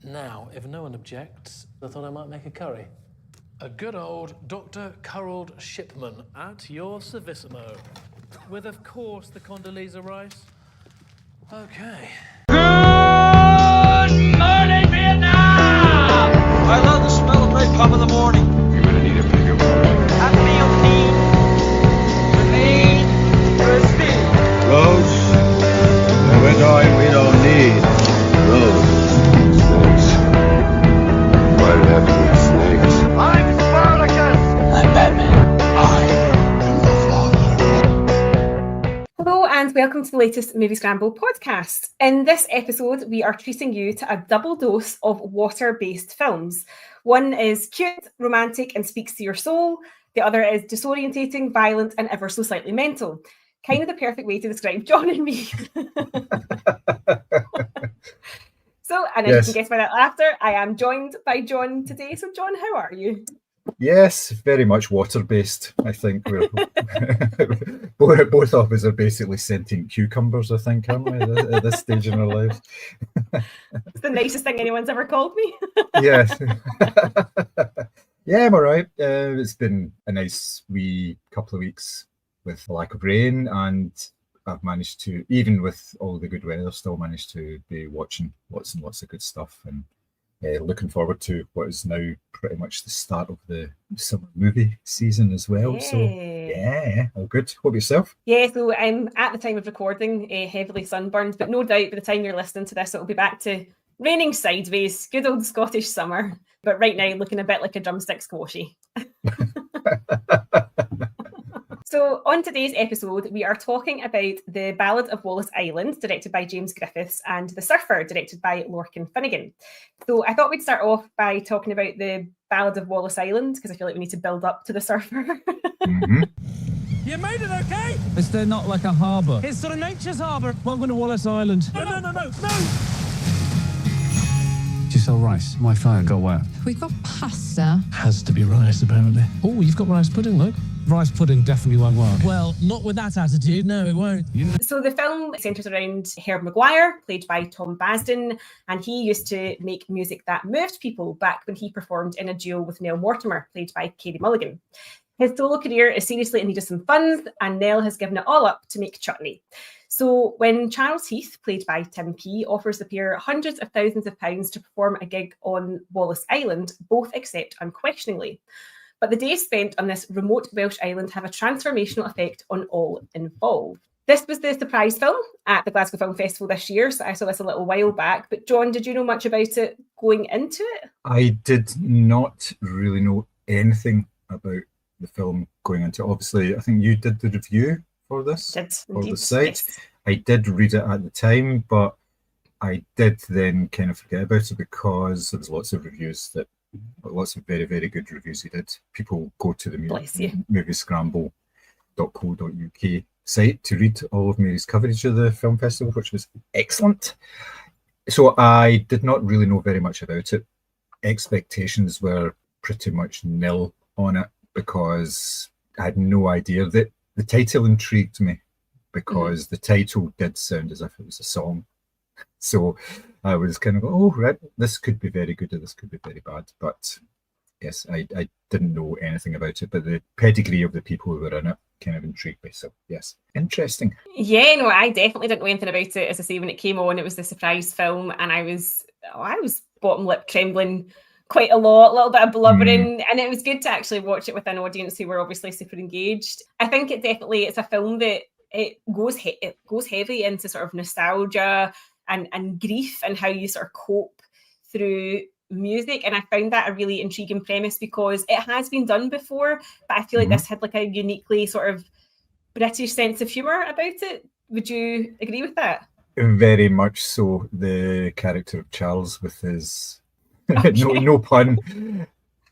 Now, if no one objects, I thought I might make a curry. A good old Dr. Curled Shipman at your servissimo. With, of course, the Condoleezza rice. Okay. Good morning, Vietnam! I love the smell of napalm in the morning. You're gonna need a bigger boat. I feel the need for speed. Roads? When we're going, we don't need roads. Snakes. Why'd it have to be snakes? I'm Spartacus! I'm Batman. Hello and welcome to the latest Moviescramble podcast. In this episode, we are treating you to a double dose of water-based films. One is cute, romantic and speaks to your soul. The other is disorientating, violent and ever so slightly mental. Kind of the perfect way to describe John and me. So, and as you can guess by that laughter, I am joined by John today. So John, how are you? Yes, very much water-based. I think we're both of us are basically sentient cucumbers, I think, aren't we, at this stage in our lives? It's the nicest thing anyone's ever called me. Yes. Yeah, I'm all right. It's been a nice wee couple of weeks with the lack of rain, and I've managed to, even with all the good weather, still managed to be watching lots and lots of good stuff, and looking forward to what is now pretty much the start of the summer movie season as well. Yay. So yeah, all good. What about yourself? Yeah, so I'm at the time of recording heavily sunburned, but no doubt by the time you're listening to this, it'll be back to raining sideways, good old Scottish summer. But right now, looking a bit like a drumstick squashy. So on today's episode, we are talking about The Ballad of Wallis Island, directed by James Griffiths, and The Surfer, directed by Lorcan Finnegan. So I thought we'd start off by talking about The Ballad of Wallis Island, because I feel like we need to build up to The Surfer. Mm-hmm. You made it, okay? Is there not like a harbour? It's sort of nature's harbour. Welcome to Wallis Island. No. Do you sell rice? My phone got wet. We've got pasta. Has to be rice, apparently. Oh, you've got rice pudding, look. Rice pudding definitely won't work. Well, not with that attitude. No, it won't. So the film centres around Herb Maguire, played by Tom Basden, and he used to make music that moved people back when he performed in a duo with Nell Mortimer, played by Katie Mulligan. His solo career is seriously in need of some funds, and Nell has given it all up to make chutney. So when Charles Heath, played by Tim Key, offers the pair hundreds of thousands of pounds to perform a gig on Wallis Island, both accept unquestioningly. But the days spent on this remote Welsh island have a transformational effect on all involved. This was the surprise film at the Glasgow Film Festival this year, so I saw this a little while back. But John, did you know much about it going into it? I did not really know anything about the film going into it. Obviously, I think you did the review for this, for the site. Yes. I did read it at the time, but I did then kind of forget about it because there was lots of very, very good reviews he did. People go to the Moviescramble.co.uk site to read all of Mary's coverage of the film festival, which was excellent. So I did not really know very much about it. Expectations were pretty much nil on it because I had no idea that the title intrigued me because the title did sound as if it was a song. So I was kind of, oh, right, this could be very good or this could be very bad. But yes, I didn't know anything about it, but the pedigree of the people who were in it kind of intrigued me. So yes, interesting. Yeah, no, I definitely didn't know anything about it. As I say, when it came on, it was the surprise film, and I was bottom lip trembling quite a lot, a little bit of blubbering, and it was good to actually watch it with an audience who were obviously super engaged. I think it's a film that it goes heavy into sort of nostalgia and grief and how you sort of cope through music, and I found that a really intriguing premise because it has been done before, but I feel like this had like a uniquely sort of British sense of humour about it. Would you agree with that? Very much so. The character of Charles with his no pun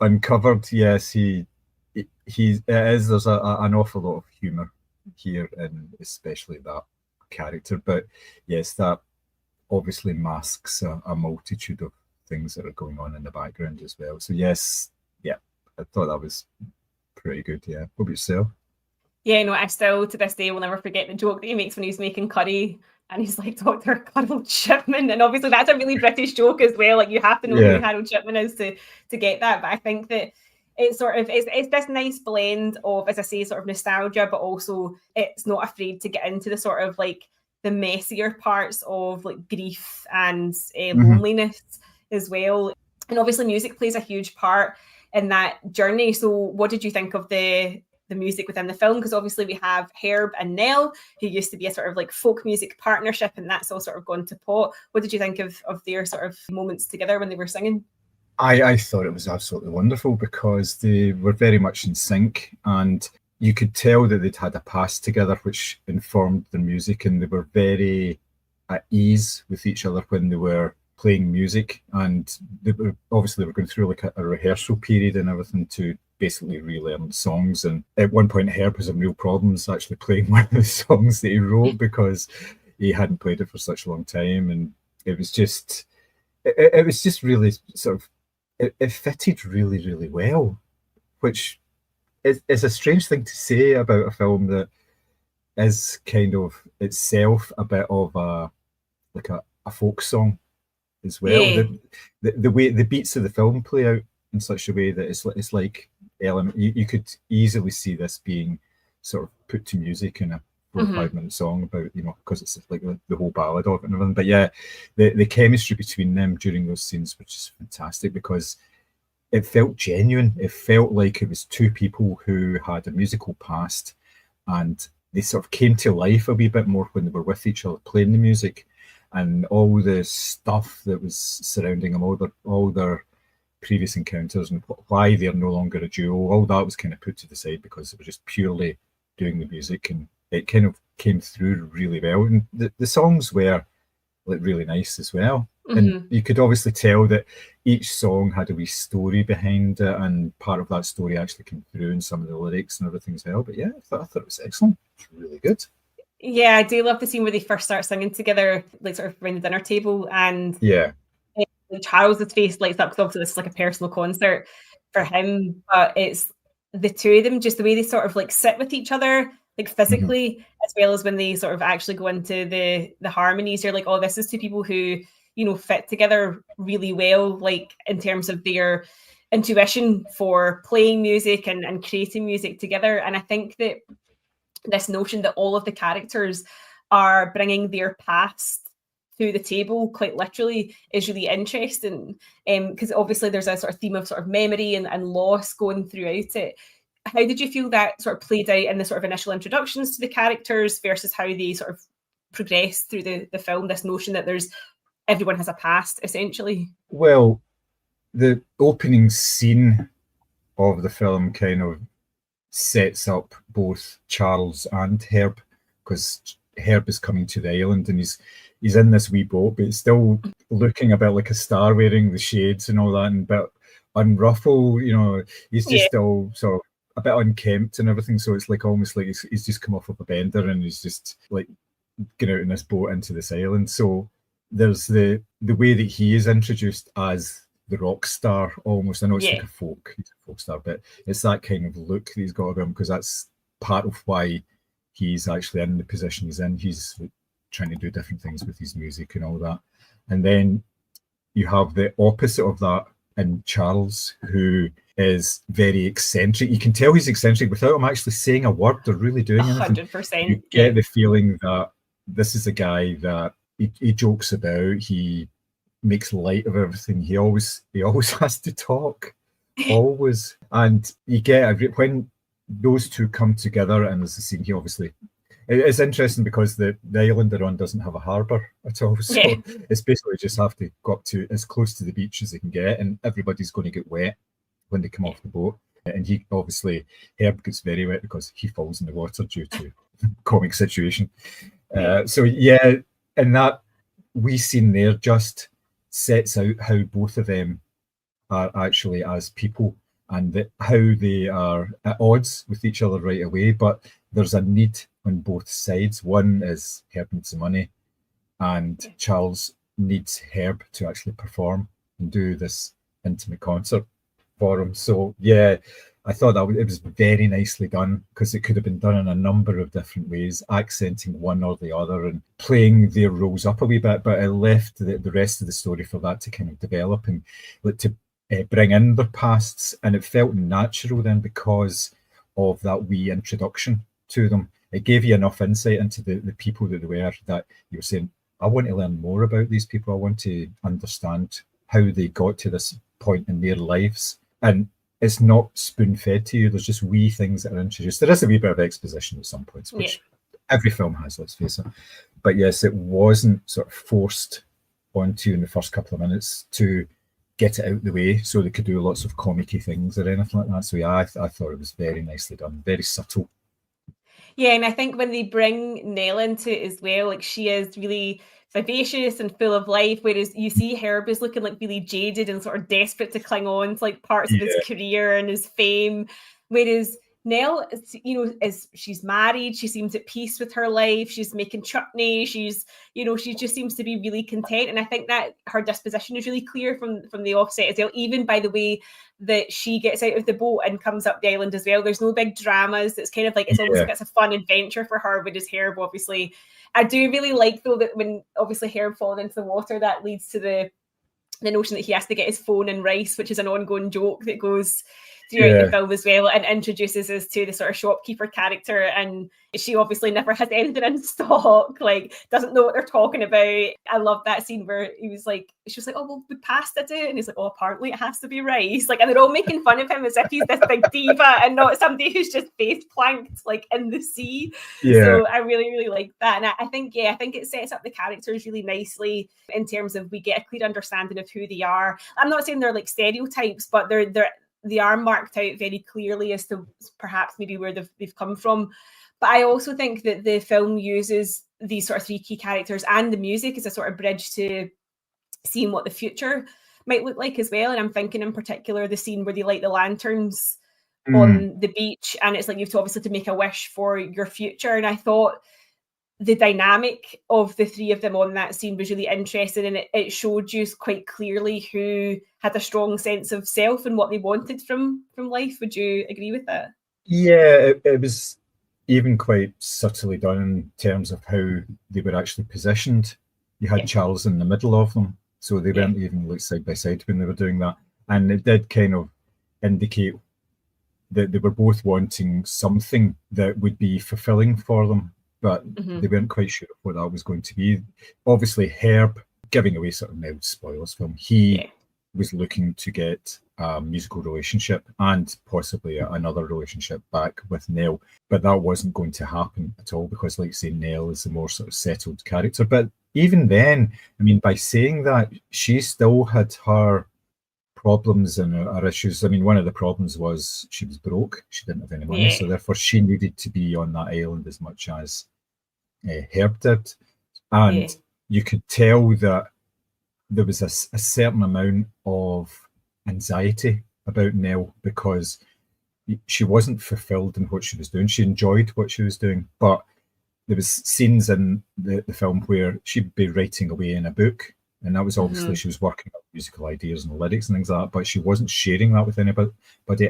uncovered. Yes, there's an awful lot of humour here, and especially that character. But yes, that obviously masks a multitude of things that are going on in the background as well. So yes, yeah, I thought that was pretty good. Yeah, what about yourself? Yeah, no, I still to this day will never forget the joke that he makes when he's making curry and he's like Dr. Harold Shipman, and obviously that's a really British joke as well. Like you have to know who Harold Shipman is to get that. But I think that it's sort of it's this nice blend of, as I say, sort of nostalgia, but also it's not afraid to get into the sort of like the messier parts of like grief and loneliness as well. And obviously music plays a huge part in that journey. So what did you think of the music within the film? Because obviously we have Herb and Nell, who used to be a sort of like folk music partnership, and that's all sort of gone to pot. What did you think of their sort of moments together when they were singing? I thought it was absolutely wonderful because they were very much in sync, and you could tell that they'd had a past together which informed their music, and they were very at ease with each other when they were playing music. And they were going through like a rehearsal period and everything to basically relearn songs. And at one point Herb was having real problems actually playing one of the songs that he wrote because he hadn't played it for such a long time. And it was just really sort of it fitted really, really well, which is a strange thing to say about a film that is kind of itself a bit of a folk song as well. Yeah. The way the beats of the film play out in such a way that it's like element. You could easily see this being sort of put to music in a 4 or 5 minute song about, because it's like the whole ballad of it and everything. But yeah, the chemistry between them during those scenes was just fantastic because it felt genuine. It felt like it was two people who had a musical past, and they sort of came to life a wee bit more when they were with each other playing the music, and all the stuff that was surrounding them, all their previous encounters and why they're no longer a duo, all that was kind of put to the side because it was just purely doing the music, and it kind of came through really well. And the songs were like really nice as well. And you could obviously tell that each song had a wee story behind it, and part of that story actually came through in some of the lyrics and everything as well. But yeah, I thought it was excellent. It's really good. Yeah, I do love the scene where they first start singing together, like sort of around the dinner table, and Charles's face lights up because obviously this is like a personal concert for him, but it's the two of them, just the way they sort of like sit with each other, like physically, as well as when they sort of actually go into the harmonies. You're like, oh, this is two people who, fit together really well, like in terms of their intuition for playing music and creating music together. And I think that this notion that all of the characters are bringing their past to the table quite literally is really interesting, because obviously there's a sort of theme of sort of memory and loss going throughout it. How did you feel that sort of played out in the sort of initial introductions to the characters versus how they sort of progress through the film, this notion that everyone has a past, essentially? Well, the opening scene of the film kind of sets up both Charles and Herb, because Herb is coming to the island and he's in this wee boat, but it's still looking a bit like a star, wearing the shades and all that, and a bit unruffled. He's just still sort of a bit unkempt and everything. So it's like almost like he's just come off of a bender and he's just like getting out in this boat into this island. So there's the way that he is introduced as the rock star almost. I know it's like he's a folk star, but it's that kind of look that he's got about him, because that's part of why he's actually in the position he's in. He's trying to do different things with his music and all that. And then you have the opposite of that in Charles, who is very eccentric. You can tell he's eccentric without him actually saying a word or really doing anything. 100%. You get the feeling that this is a guy that he jokes about, he makes light of everything. He always has to talk, always. And you get when those two come together, and there's a scene here, obviously. It's interesting because the island they're on doesn't have a harbour at all. So it's basically just have to go up to as close to the beach as they can get, and everybody's going to get wet when they come off the boat. And he obviously, Herb gets very wet because he falls in the water due to comic situation. And that wee scene there just sets out how both of them are actually as people, and how they are at odds with each other right away, but there's a need on both sides. One is Herb needs the money, and Charles needs Herb to actually perform and do this intimate concert for him. So I thought that it was very nicely done, because it could have been done in a number of different ways, accenting one or the other and playing their roles up a wee bit, but it left the rest of the story for that to kind of develop and to bring in their pasts, and it felt natural then because of that wee introduction to them. It gave you enough insight into the people that they were, that you were saying, I want to learn more about these people. I want to understand how they got to this point in their lives. And it's not spoon-fed to you. There's just wee things that are introduced. There is a wee bit of exposition at some points, which every film has, let's face it. But yes, it wasn't sort of forced onto in the first couple of minutes to get it out of the way so they could do lots of comic-y things or anything like that. So yeah, I thought it was very nicely done, very subtle. Yeah, and I think when they bring Nell into it as well, like she is really vivacious and full of life, whereas you see Herb is looking like really jaded and sort of desperate to cling on to like parts of his career and his fame, whereas Nell, she's married, she seems at peace with her life, she's making chutney, she just seems to be really content. And I think that her disposition is really clear from the offset as well, even by the way that she gets out of the boat and comes up the island as well. There's no big dramas. It's kind of like, it's almost like it's a fun adventure for her, whereas Herb, obviously, I do really like though that when obviously Herb falling into the water, that leads to the notion that he has to get his phone and rice, which is an ongoing joke that goes throughout the film as well, and introduces us to the sort of shopkeeper character, and she obviously never has anything in stock, like doesn't know what they're talking about. I love that scene where she was like, oh, well, would pasta do? And he's like, oh, apparently it has to be rice. Like, and they're all making fun of him as if he's this big diva and not somebody who's just face planked like in the sea. So I really, really like that. And I think it sets up the characters really nicely in terms of we get a clear understanding of who they are. I'm not saying they're like stereotypes, but they are marked out very clearly as to perhaps maybe where they've come from. But I also think that the film uses these sort of three key characters and the music as a sort of bridge to seeing what the future might look like as well. And I'm thinking in particular the scene where they light the lanterns on the beach, and it's like you've obviously to make a wish for your future. And I thought the dynamic of the three of them on that scene was really interesting, and it showed you quite clearly who had a strong sense of self and what they wanted from life. Would you agree with that? Yeah, it was even quite subtly done in terms of how they were actually positioned. You had Charles in the middle of them, so they weren't even like side by side when they were doing that, and it did kind of indicate that they were both wanting something that would be fulfilling for them, but they weren't quite sure what that was going to be. Obviously, Herb, giving away sort of now spoilers film, he was looking to get a musical relationship and possibly another relationship back with Nell, but that wasn't going to happen at all because, like say, Nell is a more sort of settled character. But even then, I mean, by saying that, she still had her problems and her issues. I mean, one of the problems was she was broke. She didn't have any money, so therefore she needed to be on that island as much as Herb did. And you could tell that there was a certain amount of anxiety about Nell because she wasn't fulfilled in what she was doing. She enjoyed what she was doing, but there was scenes in the film where she'd be writing away in a book, and that was obviously she was working on musical ideas and lyrics and things like that, but she wasn't sharing that with anybody,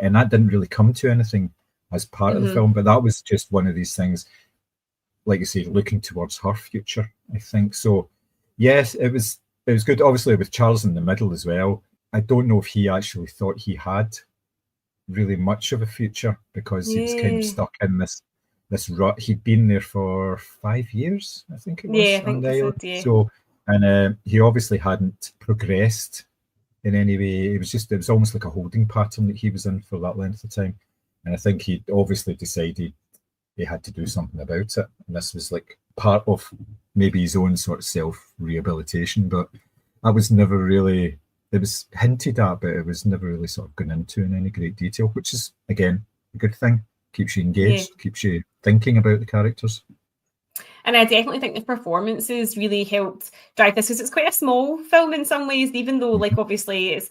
and that didn't really come to anything as part of the film. But that was just one of these things, like you say, looking towards her future, I think. So yes, it was good. Obviously with Charles in the middle as well, I don't know if he actually thought he had really much of a future because he was kind of stuck in this rut. He'd been there for 5 years, I think it was, on the island. So, and he obviously hadn't progressed in any way. It was almost like a holding pattern that he was in for that length of time. And I think he obviously decided he had to do something about it. And this was like part of maybe his own sort of self-rehabilitation, but that was never really, it was hinted at, but it was never really sort of gone into in any great detail, which is, again, a good thing. Keeps you engaged, keeps you thinking about the characters. And I definitely think the performances really helped drive this, because it's quite a small film in some ways, even though, like, obviously it's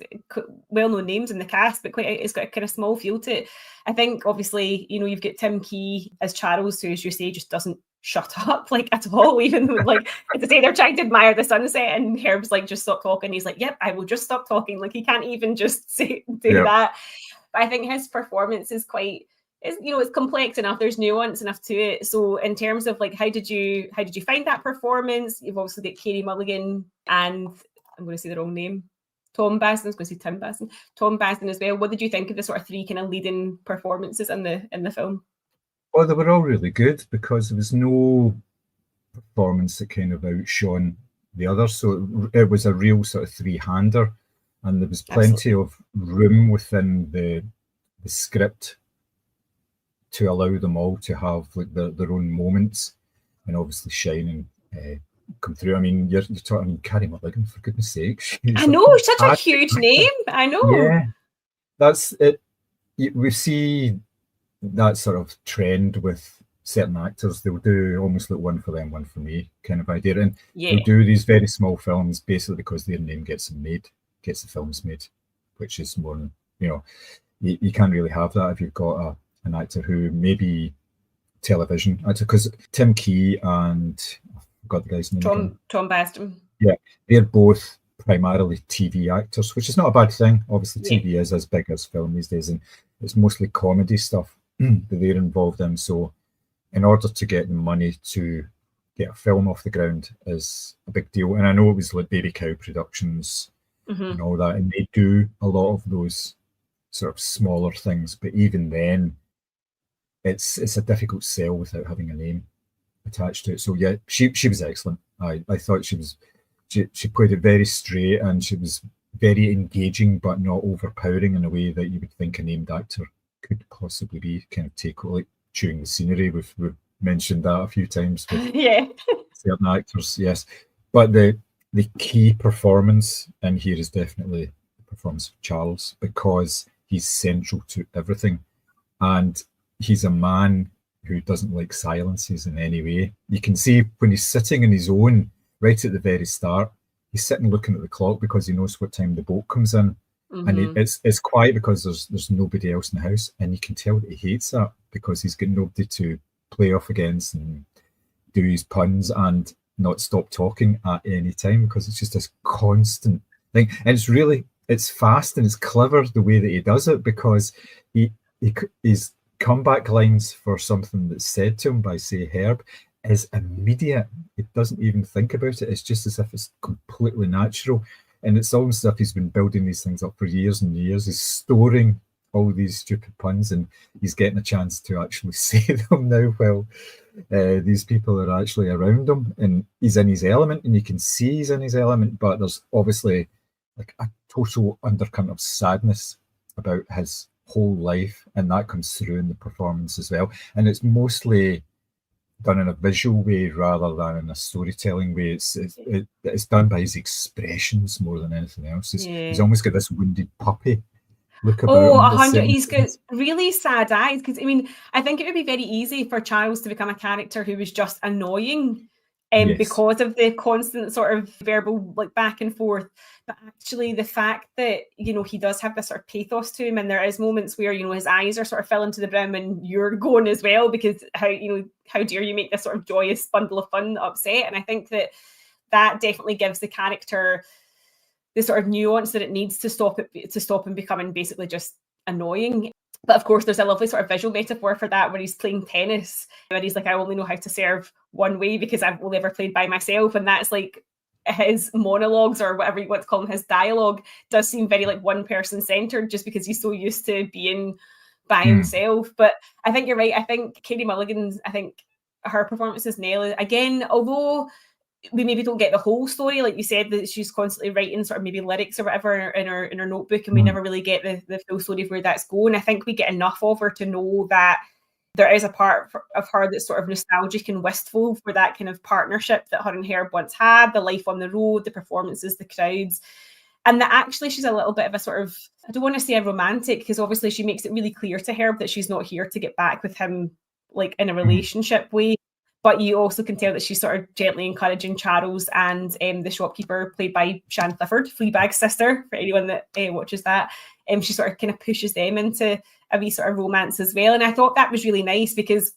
well-known names in the cast, but it's got a kind of small feel to it. I think, obviously, you know, you've got Tim Key as Charles, who, as you say, just doesn't shut up, like, at all, even though, like, to say they're trying to admire the sunset, and Herb's like, just stop talking. He's like, yep, I will just stop talking. Like, he can't even just do that. But I think his performance is quite, it's complex enough. There's nuance enough to it. So in terms of like, how did you find that performance? You've obviously got Carey Mulligan and I'm going to say the wrong name. Tom Basden. I was going to say Tim Basden. Tom Basden as well. What did you think of the sort of three kind of leading performances in the film? Well, they were all really good because there was no performance that kind of outshone the other. So it was a real sort of three-hander, and there was plenty of room within the script to allow them all to have like their own moments and obviously shine and come through. I mean, you're talking, I mean, Carey Mulligan, for goodness sake. I know, such a huge name. I know. Yeah, that's it. We see that sort of trend with certain actors. They'll do almost like one for them, one for me kind of idea. And they'll do these very small films basically because their name gets the films made, which is more than, you can't really have that if you've got an actor who maybe television actor, because Tim Key and I forgot the guy's name. Tom Basden. Yeah, they're both primarily TV actors, which is not a bad thing. Obviously, TV is as big as film these days, and it's mostly comedy stuff that they're involved in. So in order to get the money to get a film off the ground is a big deal. And I know it was like Baby Cow Productions and all that, and they do a lot of those sort of smaller things, but even then it's a difficult sell without having a name attached to it. So yeah, she was excellent. I thought she played it very straight, and she was very engaging but not overpowering in a way that you would think a named actor could possibly be. Kind of take like chewing the scenery. We've mentioned that a few times with certain actors, yes. But the key performance in here is definitely the performance of Charles, because he's central to everything, and he's a man who doesn't like silences in any way. You can see when he's sitting in his own right at the very start, he's sitting looking at the clock because he knows what time the boat comes in. And it's quiet because there's nobody else in the house, and you can tell that he hates that because he's got nobody to play off against and do his puns and not stop talking at any time, because it's just this constant thing. And it's fast and it's clever the way that he does it, because his comeback lines for something that's said to him by, say, Herb, is immediate. He doesn't even think about it. It's just as if it's completely natural. And it's almost as if he's been building these things up for years and years. He's storing all these stupid puns, and he's getting a chance to actually say them now while these people are actually around him. And he's in his element, and you can see he's in his element, but there's obviously like a total undercurrent of sadness about his whole life, and that comes through in the performance as well. And it's mostly done in a visual way rather than in a storytelling way. It's done by his expressions more than anything else. He's almost got this wounded puppy look about him. 100. He's got really sad eyes, because I mean, I think it would be very easy for Charles to become a character who was just annoying because of the constant sort of verbal like back and forth. But actually the fact that, he does have this sort of pathos to him, and there is moments where, his eyes are sort of filling to the brim and you're going as well, because how dare you make this sort of joyous bundle of fun upset? And I think that definitely gives the character the sort of nuance that it needs to stop him becoming basically just annoying. But of course, there's a lovely sort of visual metaphor for that, where he's playing tennis, where he's like, I only know how to serve one way because I've only ever played by myself. And that's like his monologues, or whatever you want to call them, his dialogue does seem very like one person centered, just because he's so used to being by himself. But I think you're right. I think Carey Mulligan's, her performance as Nell, again, although we maybe don't get the whole story, like you said, that she's constantly writing sort of maybe lyrics or whatever in her notebook, and we never really get the full story of where that's going. I think we get enough of her to know that there is a part of her that's sort of nostalgic and wistful for that kind of partnership that her and Herb once had, the life on the road, the performances, the crowds, and that actually she's a little bit of a sort of, I don't want to say a romantic, because obviously she makes it really clear to Herb that she's not here to get back with him like in a relationship way. But you also can tell that she's sort of gently encouraging Charles and the shopkeeper, played by Shan Clifford, Fleabag's sister, for anyone that watches that. She sort of kind of pushes them into a wee sort of romance as well. And I thought that was really nice, because,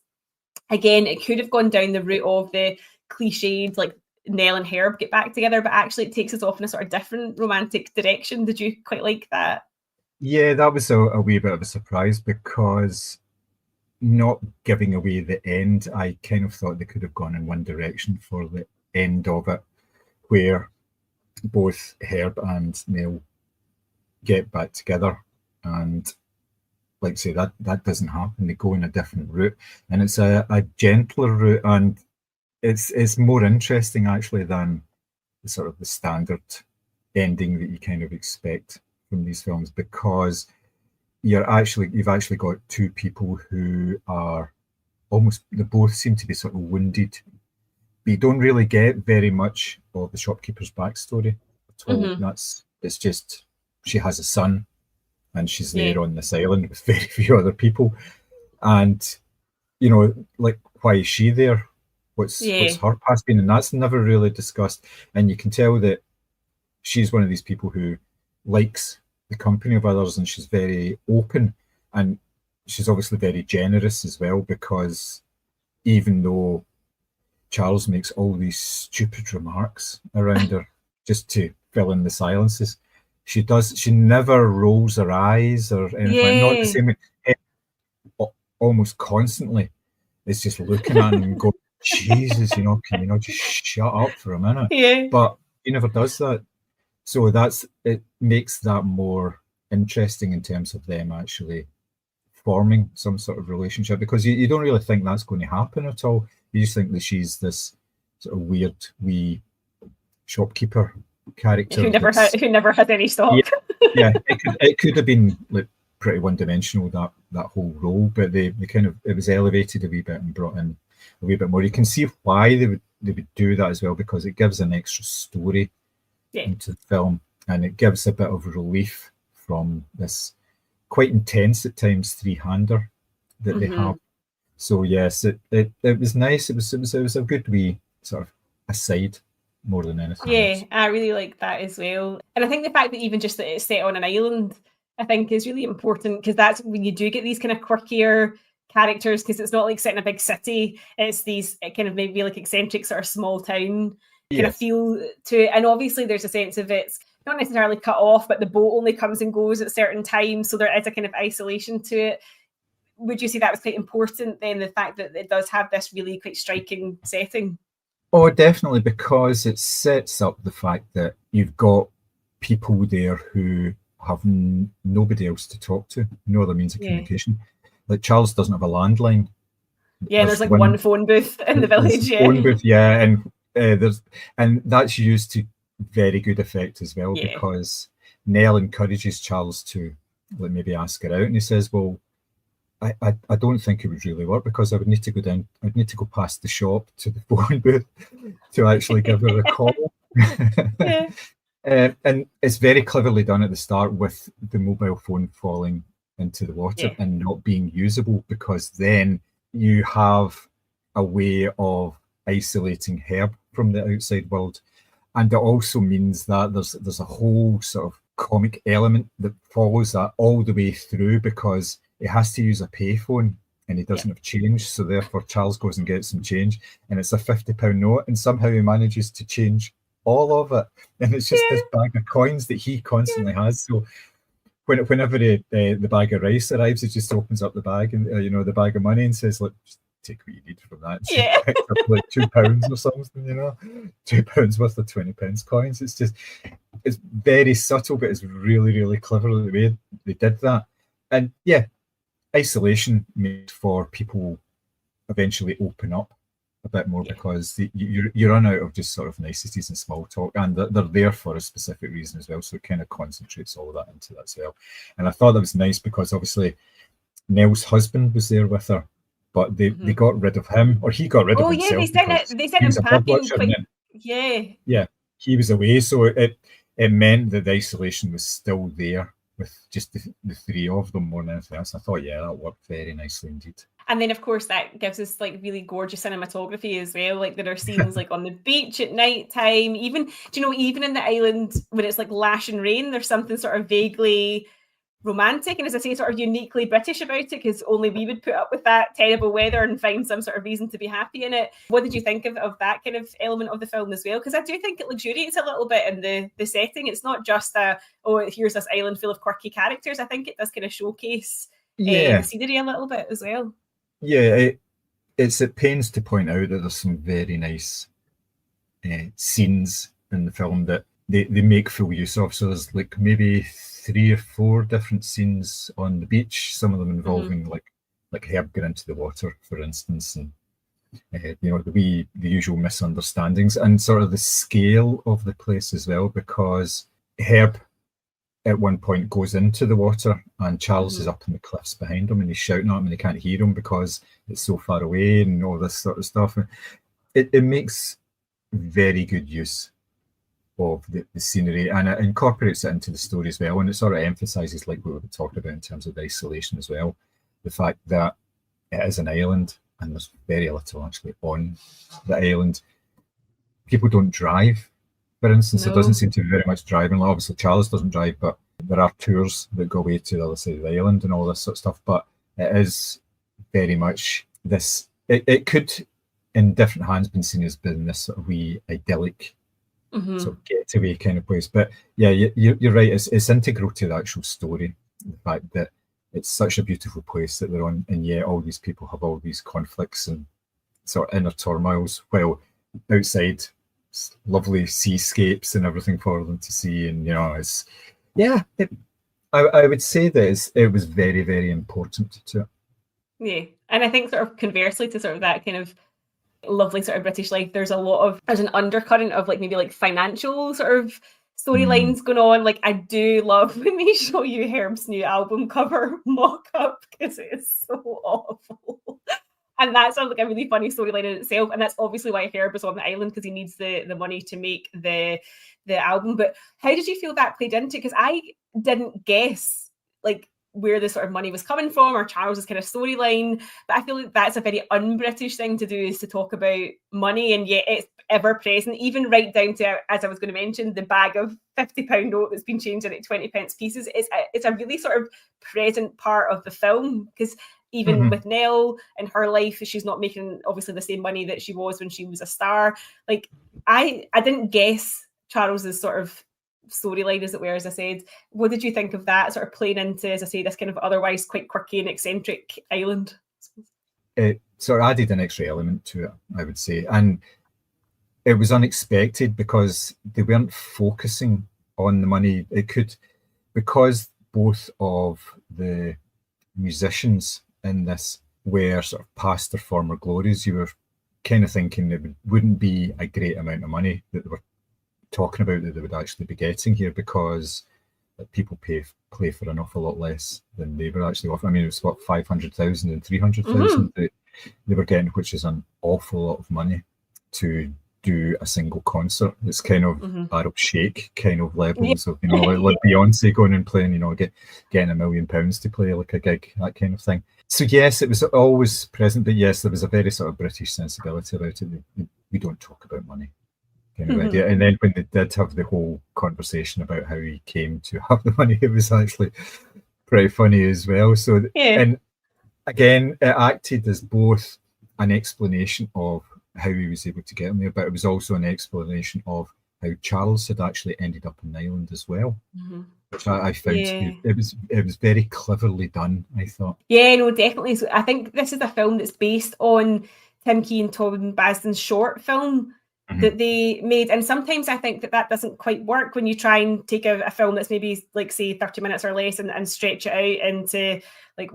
again, it could have gone down the route of the cliched, like, Nell and Herb get back together, but actually it takes us off in a sort of different romantic direction. Did you quite like that? Yeah, that was a wee bit of a surprise because not giving away the end, I kind of thought they could have gone in one direction for the end of it, where both Herb and Neil get back together. And like I say, that doesn't happen. They go in a different route, and it's a gentler route, and it's more interesting actually than the sort of the standard ending that you kind of expect from these films, because you've actually got two people who are almost, they both seem to be sort of wounded. But you don't really get very much of the shopkeeper's backstory at all. It's just she has a son and she's there on this island with very few other people. And, you know, like, why is she there? What's her past been? And that's never really discussed. And you can tell that she's one of these people who likes the company of others, and she's very open, and she's obviously very generous as well, because even though Charles makes all these stupid remarks around her just to fill in the silences, she never rolls her eyes or anything. Not the same way. Almost constantly is just looking at him and going, Jesus, can you not just shut up for a minute? But he never does that. So it makes that more interesting in terms of them actually forming some sort of relationship, because you don't really think that's going to happen at all. You just think that she's this sort of weird wee shopkeeper character who never had any stock. Yeah, it could have been like pretty one-dimensional, that whole role, but they kind of, it was elevated a wee bit and brought in a wee bit more. You can see why they would do that as well, because it gives an extra story into the film, and it gives a bit of relief from this quite intense at times three-hander that they have. So yes, it was nice. It was a good wee sort of aside more than anything else. I really like that as well. And I think the fact that even just that it's set on an island, I think is really important, because that's when you do get these kind of quirkier characters, because it's not like set in a big city. It's these kind of maybe like eccentric sort of small town kind of feel to it. And obviously there's a sense of it's not necessarily cut off, but the boat only comes and goes at certain times, so there is a kind of isolation to it. Would you say that was quite important then, the fact that it does have this really quite striking setting? Oh, definitely, because it sets up the fact that you've got people there who have nobody else to talk to, no other means of communication. Like, Charles doesn't have a landline. There's like one phone booth in the village. Phone booth, and that's used to very good effect as well, because Nell encourages Charles to maybe ask her out, and he says, well, I don't think it would really work, because I would need to go down, I'd need to go past the shop to the phone booth to actually give her a call. And it's very cleverly done at the start with the mobile phone falling into the water and not being usable, because then you have a way of isolating Herb from the outside world. And it also means that there's a whole sort of comic element that follows that all the way through, because it has to use a payphone and he doesn't have change. So therefore Charles goes and gets some change, and it's a £50 note, and somehow he manages to change all of it. And it's just this bag of coins that he constantly has. So whenever the bag of rice arrives, he just opens up the bag and the bag of money and says, look, just take what you need from that. And she picks up like £2 or something, £2 worth of 20p coins. It's very subtle, but it's really, really clever the way they did that. And isolation made for people eventually open up a bit more, because you run out of just sort of niceties and small talk, and they're there for a specific reason as well, so it kind of concentrates all of that into that as well. And I thought that was nice, because obviously Nell's husband was there with her, but they got rid of him, or he got rid of himself. They sent him packing. He was away, so it meant that the isolation was still there with just the three of them more than anything else. I thought, that worked very nicely indeed. And then, of course, that gives us like really gorgeous cinematography as well. Like, there are scenes like on the beach at night time. Even in the island when it's like lashing rain, there's something sort of vaguely romantic and, as I say, sort of uniquely British about it, because only we would put up with that terrible weather and find some sort of reason to be happy in it. What did you think of that kind of element of the film as well? Because I do think it luxuriates a little bit in the setting. It's not just here's this island full of quirky characters. I think it does kind of showcase the scenery a little bit as well. Yeah, it's at pains to point out that there's some very nice scenes in the film that they make full use of. So there's like maybe 3 or 4 different scenes on the beach, some of them involving like Herb going into the water, for instance, and the usual misunderstandings and sort of the scale of the place as well, because Herb at one point goes into the water and Charles is up in the cliffs behind him and he's shouting at him and he can't hear him because it's so far away and all this sort of stuff. It makes very good use of the scenery, and it incorporates it into the story as well, and it sort of emphasises, like we were talking about in terms of the isolation as well, the fact that it is an island and there's very little actually on the island. People don't drive, for instance. There doesn't seem to be very much driving. Obviously Charles doesn't drive, but there are tours that go away to the other side of the island and all this sort of stuff. But it is very much this, it could in different hands been seen as being this sort of wee idyllic sort of getaway kind of place. But yeah, you're right, it's integral to the actual story, the fact that it's such a beautiful place that they're on, and yet all these people have all these conflicts and sort of inner turmoils, while outside it's lovely seascapes and everything for them to see. And I would say that it was very, very important to it. Yeah, and I think sort of conversely to sort of that kind of lovely sort of British life, there's an undercurrent of like maybe like financial sort of storylines going on. Like I do love when they show you Herb's new album cover mock-up, because it is so awful. And that sounds like a really funny storyline in itself, and that's obviously why Herb is on the island, because he needs the money to make the album. But how did you feel that played into it? Because I didn't guess like where the sort of money was coming from, or Charles's kind of storyline. But I feel like that's a very un-British thing to do, is to talk about money, and yet it's ever present, even right down to, as I was going to mention, the bag of £50 note that's been changed into 20p pieces. It's a really sort of present part of the film, because even with Nell and her life, she's not making obviously the same money that she was when she was a star. Like I didn't guess Charles's sort of storyline, as it were, as I said. What did you think of that sort of playing into, as I say, this kind of otherwise quite quirky and eccentric island? It sort of added an extra element to it, I would say, and it was unexpected because they weren't focusing on the money. It could, because both of the musicians in this were sort of past their former glories, you were kind of thinking it wouldn't be a great amount of money that they were talking about that they would actually be getting here, because people play for an awful lot less than they were actually offering. I mean, it was what, 500,000 and 300,000 that they were getting, which is an awful lot of money to do a single concert. It's kind of Arab Sheikh kind of levels of, like Beyonce going and playing, getting £1 million to play like a gig, that kind of thing. So yes, it was always present, but yes, there was a very sort of British sensibility about it. We don't talk about money kind of idea. And then when they did have the whole conversation about how he came to have the money, it was actually pretty funny as well. So, and again, it acted as both an explanation of how he was able to get him there, but it was also an explanation of how Charles had actually ended up in the island as well, which I found it was very cleverly done, I thought. Yeah, no, definitely. So I think this is a film that's based on Tim Key and Tom Basden's short film that they made, and sometimes I think that doesn't quite work when you try and take a film that's maybe like say 30 minutes or less and stretch it out into like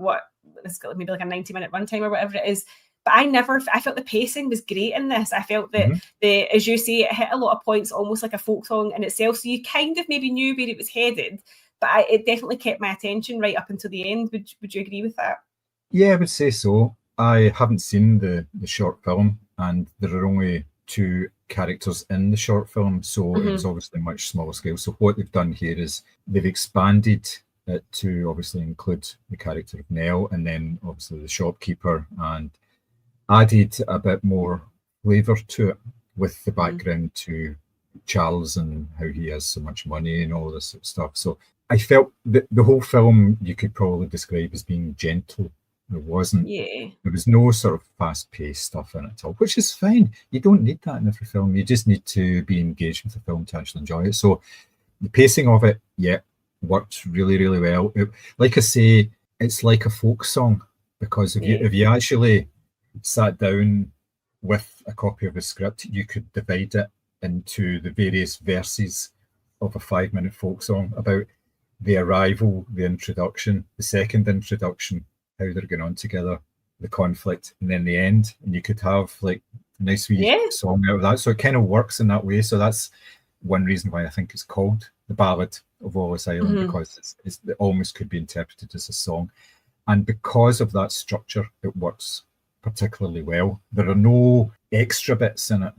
maybe like a 90-minute runtime or whatever it is. But I felt the pacing was great in this. I felt that as you say, it hit a lot of points, almost like a folk song in itself. So you kind of maybe knew where it was headed, but it definitely kept my attention right up until the end. Would you agree with that? Yeah, I would say so. I haven't seen the short film, and there are only 2 characters in the short film, so it was obviously much smaller scale. So what they've done here is they've expanded it to obviously include the character of Nell, and then obviously the shopkeeper, and added a bit more flavour to it with the background to Charles and how he has so much money and all this sort of stuff. So I felt that the whole film you could probably describe as being gentle. There wasn't. Yeah. There was no sort of fast-paced stuff in it at all, which is fine. You don't need that in every film. You just need to be engaged with the film to actually enjoy it. So the pacing of it, yeah, worked really, really well. Like I say, it's like a folk song, because if you actually sat down with a copy of the script, you could divide it into the various verses of a 5-minute folk song about the arrival, the introduction, the second introduction, how they're going on together, the conflict, and then the end. And you could have like a nice wee song out of that. So it kind of works in that way. So that's one reason why I think it's called the Ballad of Wallis Island, because it almost could be interpreted as a song. And because of that structure, it works particularly well. There are no extra bits in it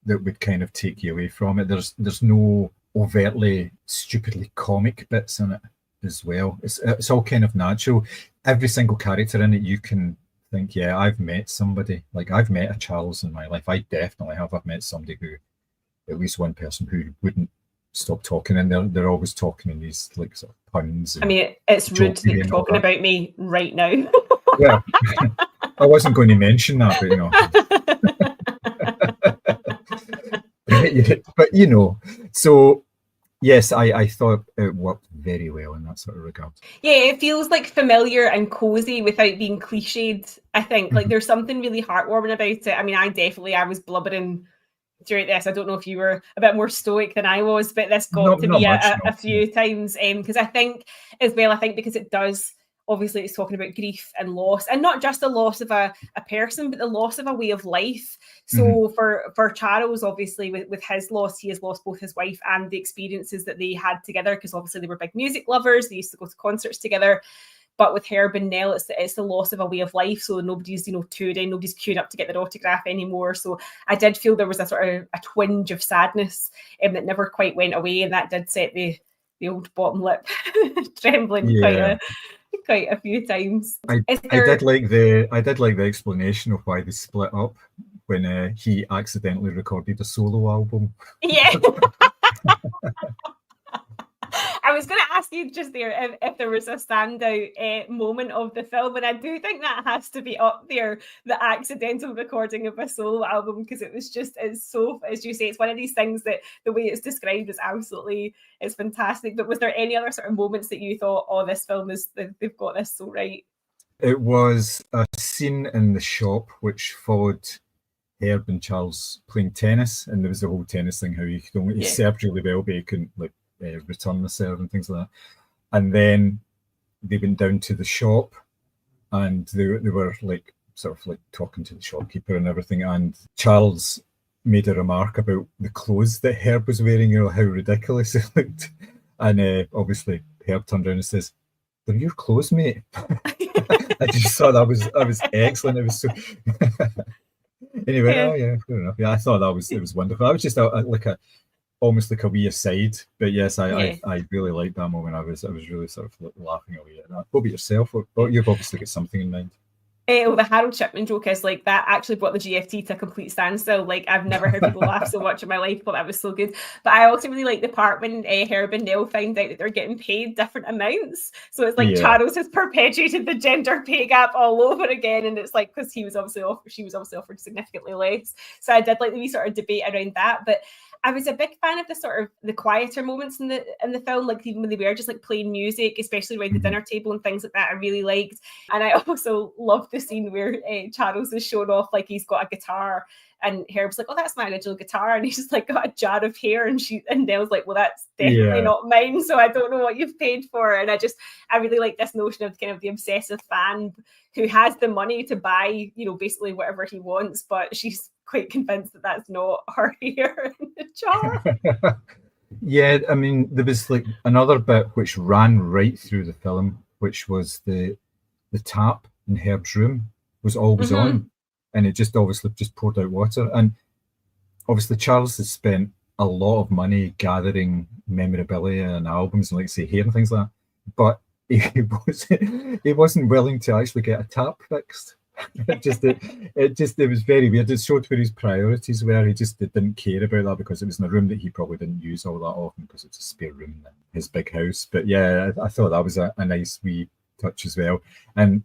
that would kind of take you away from it. There's no overtly, stupidly comic bits in it as well. It's all kind of natural. Every single character in it, you can think, yeah, I've met somebody. Like, I've met a Charles in my life. I definitely have. I've met somebody who, at least one person who wouldn't stop talking, and they're always talking in these like sort of puns. I mean, it's rude to be talking about me right now. Yeah, I wasn't going to mention that, but but so yes, I thought it worked very well in that sort of regard. Yeah, it feels like familiar and cozy without being cliched. I think like there's something really heartwarming about it. I mean, I was blubbering throughout this. I don't know if you were a bit more stoic than I was, but this got to me a few times, because I think as well, because it does, obviously it's talking about grief and loss, and not just the loss of a person, but the loss of a way of life. So for Charles, obviously with his loss, he has lost both his wife and the experiences that they had together, because obviously they were big music lovers, they used to go to concerts together. But with Herb and Nell, it's the loss of a way of life. So nobody's, touring, nobody's queuing up to get their autograph anymore. So I did feel there was a sort of a twinge of sadness that never quite went away, and that did set the old bottom lip trembling quite a few times. I did like the explanation of why they split up when he accidentally recorded a solo album. Yeah. I was going to ask you just there if there was a standout moment of the film, and I do think that has to be up there, the accidental recording of a solo album, because it's so, as you say, it's one of these things that the way it's described is absolutely, it's fantastic. But was there any other sort of moments that you thought, oh, this film they've got this so right? It was a scene in the shop which followed Herb and Charles playing tennis, and there was the whole tennis thing, how he could only served really well, but he couldn't return the serve and things like that. And then they went down to the shop, and they were like sort of like talking to the shopkeeper and everything. And Charles made a remark about the clothes that Herb was wearing, how ridiculous it looked. And obviously Herb turned around and says, "They're your clothes, mate." I just thought that was excellent. It was so. Anyway, fair enough. Yeah, I thought it was wonderful. I was just almost like a wee aside, but yes, I really liked that moment. I was really sort of laughing away at that. What about yourself? Or you've obviously got something in mind. The Harold Shipman joke is like that actually brought the GFT to a complete standstill. Like, I've never heard people laugh so much in my life, but that was so good. But I also really like the part when Herb and Nell find out that they're getting paid different amounts. So it's like Charles has perpetuated the gender pay gap all over again, and it's like because she was obviously offered significantly less. So I did like the wee sort of debate around that, but I was a big fan of the sort of the quieter moments in the film, like even when they were just like playing music, especially around the dinner table and things like that. I really liked, and I also loved the scene where Charles is showing off like he's got a guitar, and Herb's like, "Oh, that's my original guitar," and he's just like got a jar of hair, and Nell's like, "Well, that's definitely not mine, so I don't know what you've paid for." And I really like this notion of kind of the obsessive fan who has the money to buy, basically whatever he wants, but she's quite convinced that that's not her hair in the jar. Yeah, I mean, there was like another bit which ran right through the film, which was the tap in Herb's room was always on, and it just obviously just poured out water. And obviously Charles has spent a lot of money gathering memorabilia and albums and, like, say, hair and things like that, but he wasn't willing to actually get a tap fixed. It was very weird. It showed where his priorities were. He just didn't care about that because it was in a room that he probably didn't use all that often because it's a spare room in his big house. But yeah, I thought that was a nice wee touch as well. And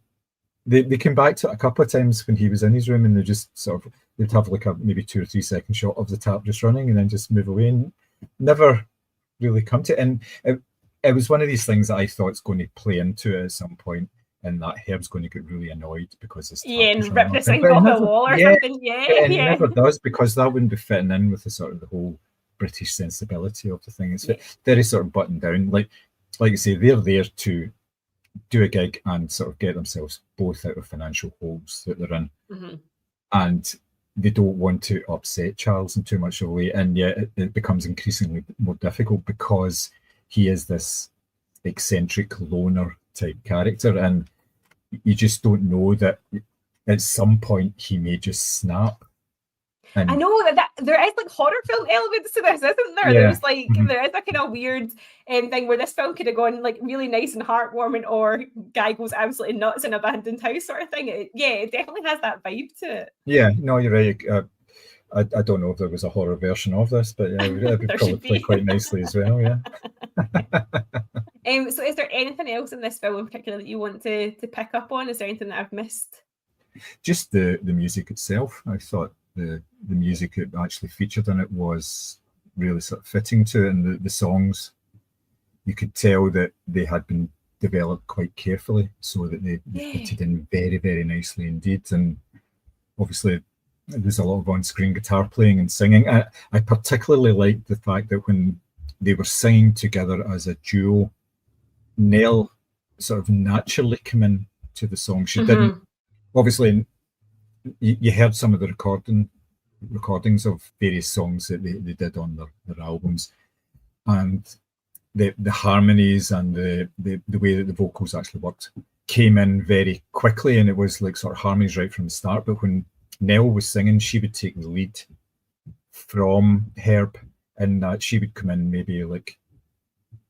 they came back to it a couple of times when he was in his room, and they just sort of, they'd have like a maybe 2 or 3 second shot of the tap just running and then just move away and never really come to it. And it was one of these things that I thought it's going to play into it at some point, and that Herb's going to get really annoyed because his tap and is rip running the off. thing But he off the never- wall or yeah, something. and he Yeah. never does, because that wouldn't be fitting in with the sort of the whole British sensibility of the thing. It's very sort of buttoned down. Like you say, they're there to do a gig and sort of get themselves both out of financial holes that they're in. Mm-hmm. And they don't want to upset Charles in too much of a way. And yet it becomes increasingly more difficult because he is this eccentric loner type character. And you just don't know that at some point he may just snap. And I know that there is like horror film elements to this, isn't there? Yeah. There's like Mhm. there is a kind of weird thing where this film could have gone like really nice and heartwarming, or guy goes absolutely nuts in an abandoned house sort of thing. It definitely has that vibe to it. yeah, no, you're right. I don't know if there was a horror version of this, but yeah, it would There probably should play be. quite nicely as well. Yeah. So is there anything else in this film in particular that you want to pick up on? Is there anything that I've missed? Just the music itself. I thought the music that actually featured in it was really sort of fitting to it, and the songs, you could tell that they had been developed quite carefully so that they fitted in very, very nicely indeed. And obviously there's a lot of on-screen guitar playing and singing. I particularly liked the fact that when they were singing together as a duo, Nell sort of naturally came in to the song. She didn't, obviously, you heard some of the recordings of various songs that they did on their albums, and the harmonies and the way that the vocals actually worked came in very quickly, and it was like sort of harmonies right from the start. But when Nell was singing, she would take the lead from Herb, and that she would come in maybe like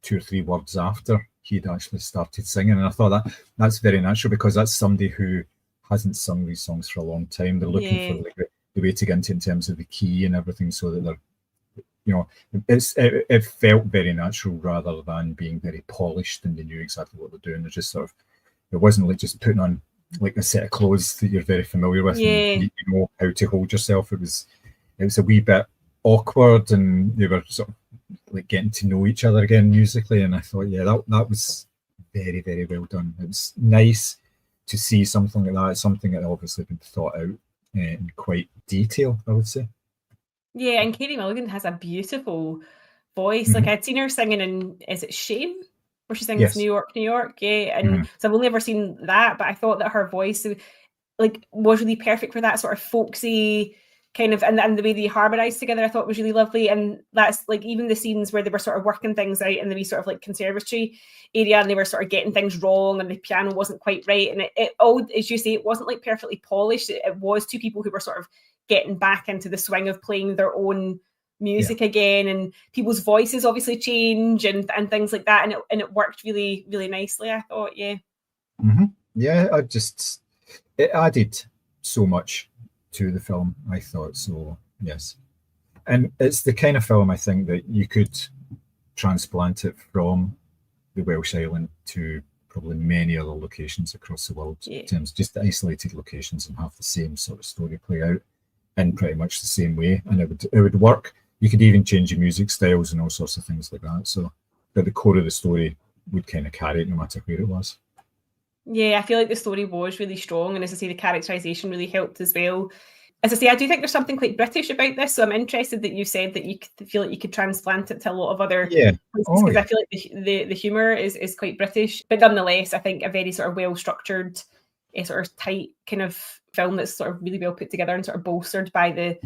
2 or 3 words after he'd actually started singing. And I thought that's very natural, because that's somebody who hasn't sung these songs for a long time. They're looking for like the way to get into it in terms of the key and everything, so that they're, you know, it felt very natural rather than being very polished and they knew exactly what they're doing. They're just sort of, it wasn't like just putting on like a set of clothes that you're very familiar with and you know how to hold yourself. It was a wee bit awkward, and they were sort of like getting to know each other again musically. And I thought, yeah, that was very, very well done. It was nice to see something like that. It's something that obviously been thought out in quite detail, I would say. Yeah, and Katie Mulligan has a beautiful voice. Like I'd seen her singing in, is it Shame? Where she sings Yes. New York, New York. Yeah. And so I've only ever seen that, but I thought that her voice like was really perfect for that sort of folksy kind of, and the way they harmonized together, I thought was really lovely. And that's like even the scenes where they were sort of working things out in the wee sort of like conservatory area, and they were sort of getting things wrong, and the piano wasn't quite right, and it all, as you say, it wasn't like perfectly polished. It was 2 people who were sort of getting back into the swing of playing their own music again, and people's voices obviously change and things like that, and it worked really, really nicely, I thought. Yeah, it added so much to the film, I thought. So yes, and it's the kind of film I think that you could transplant it from the Welsh island to probably many other locations across the world, in terms of just isolated locations, and have the same sort of story play out in pretty much the same way, and it would work. You could even change your music styles and all sorts of things like that. So, but the core of the story would kind of carry it no matter where it was. Yeah, I feel like the story was really strong, and as I say, the characterization really helped as well. As I say, I do think there's something quite British about this, so I'm interested that you said that you feel like you could transplant it to a lot of other places, because I feel like the humour is quite British, but nonetheless, I think a very sort of well-structured, sort of tight kind of film that's sort of really well put together and sort of bolstered by the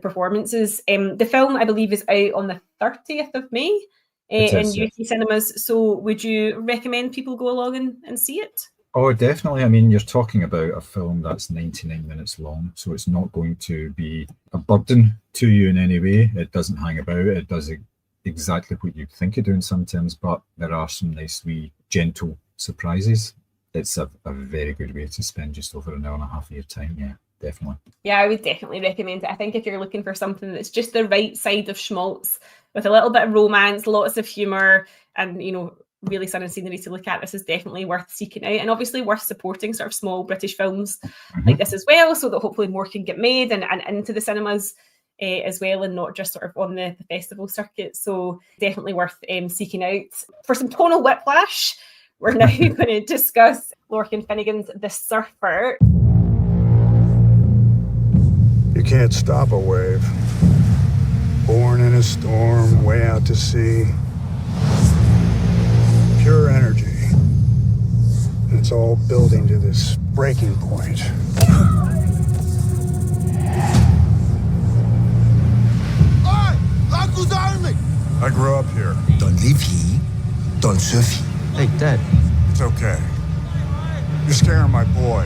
performances. The film, I believe, is out on the 30th of May in UK cinemas, so would you recommend people go along and see it? Oh, definitely. I mean, you're talking about a film that's 99 minutes long, so it's not going to be a burden to you in any way. It doesn't hang about. It does exactly what you'd think of doing sometimes, but there are some nice wee gentle surprises it's a very good way to spend just over an hour and a half of your time. Yeah, definitely. Yeah, I would definitely recommend it. I think if you're looking for something that's just the right side of schmaltz, with a little bit of romance, lots of humour, and, you know, really stunning scenery to look at, this is definitely worth seeking out, and obviously worth supporting sort of small British films like this as well, so that hopefully more can get made and into the cinemas as well, and not just sort of on the festival circuit. So definitely worth seeking out. For some tonal whiplash, we're now going to discuss Lorcan Finnegan's The Surfer. You can't stop a wave. Born in a storm, way out to sea. Pure energy. And it's all building to this breaking point. I grew up here. Don't live here. Don't surf here. Hey, Dad. It's okay. You're scaring my boy.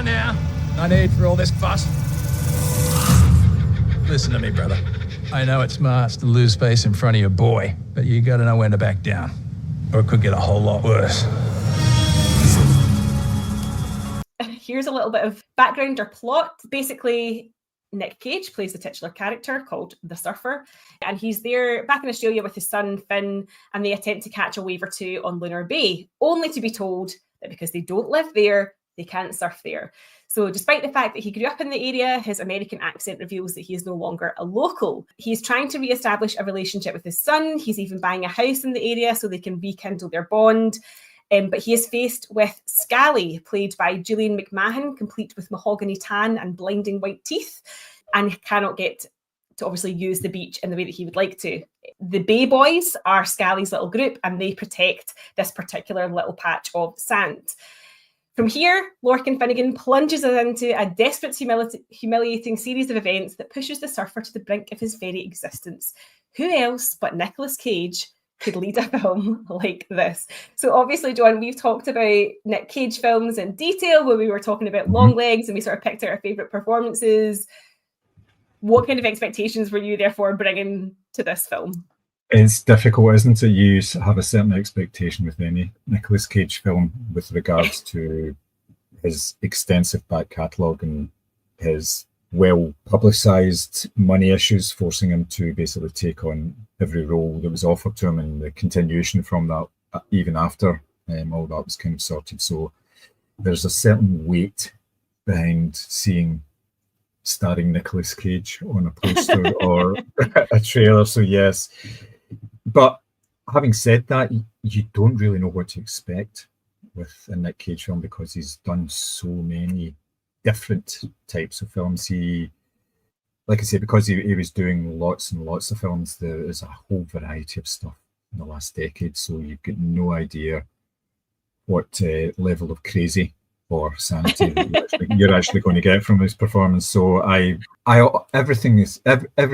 Now. No need for all this fuss. Listen to me, brother. I know it's smarts to lose space in front of your boy, but you gotta know when to back down, or it could get a whole lot worse. Here's a little bit of background or plot. Basically, Nick Cage plays the titular character called The Surfer, and he's there back in Australia with his son Finn, and they attempt to catch a wave or two on Lunar Bay, only to be told that because they don't live there, they can't surf there. So despite the fact that he grew up in the area, his American accent reveals that he is no longer a local. He's trying to re-establish a relationship with his son. He's even buying a house in the area so they can rekindle their bond. But he is faced with Scally, played by Julian McMahon, complete with mahogany tan and blinding white teeth, and cannot get to obviously use the beach in the way that he would like to. The Bay Boys are Scally's little group, and they protect this particular little patch of sand. From here, Lorcan Finnegan plunges us into a desperate, humiliating series of events that pushes the surfer to the brink of his very existence. Who else but Nicolas Cage could lead a film like this? So obviously, John, we've talked about Nick Cage films in detail when we were talking about Longlegs, and we sort of picked out our favourite performances. What kind of expectations were you therefore bringing to this film? It's difficult, isn't it? You have a certain expectation with any Nicolas Cage film with regards to his extensive back catalogue and his well-publicised money issues, forcing him to basically take on every role that was offered to him, and the continuation from that, even after all that was kind of sorted. So there's a certain weight behind seeing starring Nicolas Cage on a poster or a trailer. So yes. But having said that, you don't really know what to expect with a Nick Cage film because he's done so many different types of films. He, like I said, because he was doing lots and lots of films, there is a whole variety of stuff in the last decade. So you've got no idea what level of crazy or sanity that you're actually going to get from his performance. So every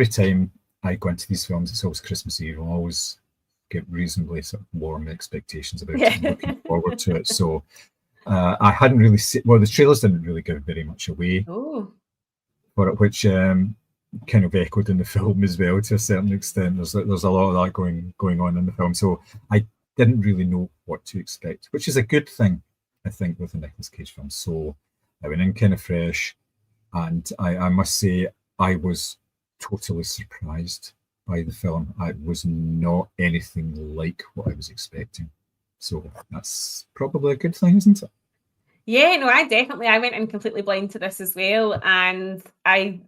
time I go into these films, it's always Christmas Eve. I always get reasonably sort of warm expectations about it and looking forward to it. So I hadn't really seen, well, the trailers didn't really give very much away, which kind of echoed in the film as well to a certain extent. There's a lot of that going on in the film. So I didn't really know what to expect, which is a good thing, I think, with a Nicolas Cage film. So I went in kind of fresh, and I must say I was totally surprised by the film. It was not anything like what I was expecting. So that's probably a good thing, isn't it? Yeah, no, I went in completely blind to this as well, and I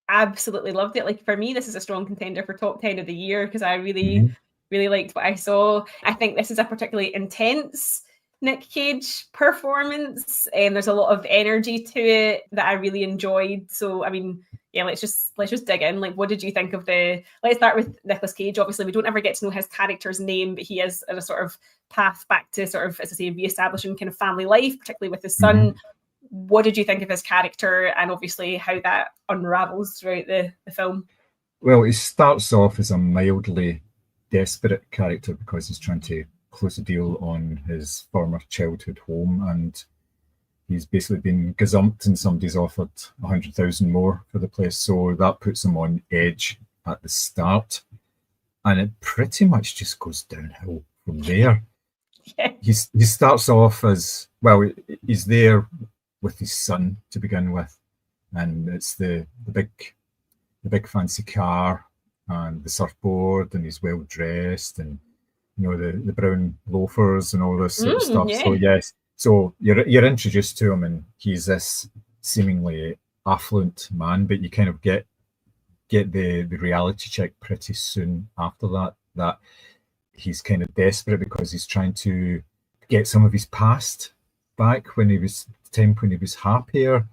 absolutely loved it. Like, for me, this is a strong contender for top 10 of the year because I really liked what I saw. I think this is a particularly intense Nick Cage performance, and there's a lot of energy to it that I really enjoyed. So I mean, yeah, let's just dig in. Like, what did you think of let's start with Nicolas Cage. Obviously, we don't ever get to know his character's name, but he is in a sort of path back to sort of, as I say, re-establishing kind of family life, particularly with his son. What did you think of his character, and obviously how that unravels throughout the film? Well, he starts off as a mildly desperate character because he's trying to close a deal on his former childhood home, and he's basically been gazumped and somebody's offered 100,000 more for the place. So that puts him on edge at the start, and it pretty much just goes downhill from there. Yeah. He starts off as, well, he's there with his son to begin with, and it's the big fancy car and the surfboard, and he's well dressed, and the brown loafers and all this sort of stuff. Yeah. So yes, so you're introduced to him, and he's this seemingly affluent man, but you kind of get the reality check pretty soon after that he's kind of desperate because he's trying to get some of his past back when he was happier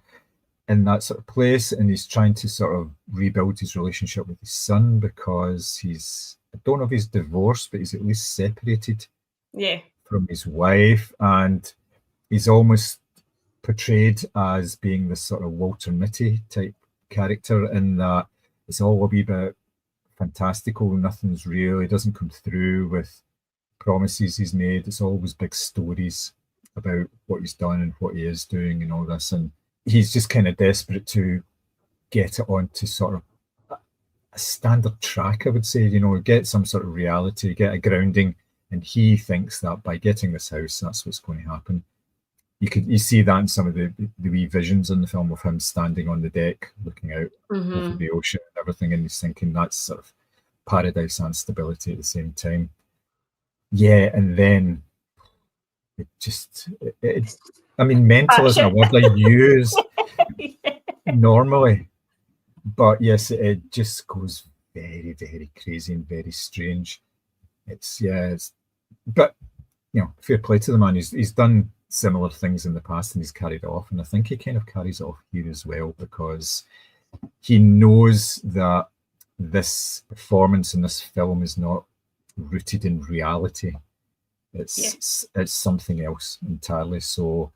in that sort of place, and he's trying to sort of rebuild his relationship with his son because I don't know if he's divorced, but he's at least separated from his wife, and he's almost portrayed as being this sort of Walter Mitty type character in that it's all a wee bit fantastical, nothing's real, he doesn't come through with promises he's made, it's always big stories about what he's done and what he is doing and all this, and he's just kind of desperate to get it onto sort of a standard track, I would say, get some sort of reality, get a grounding, and he thinks that by getting this house, that's what's going to happen. You see that in some of the wee visions in the film of him standing on the deck looking out over the ocean and everything, and he's thinking that's sort of paradise and stability at the same time. Yeah, and then mental isn't a word I use normally, but yes, it just goes very, very crazy and very strange. But fair play to the man. He's done similar things in the past and he's carried off, and I think he kind of carries it off here as well because he knows that this performance in this film is not rooted in reality. It's something else entirely, so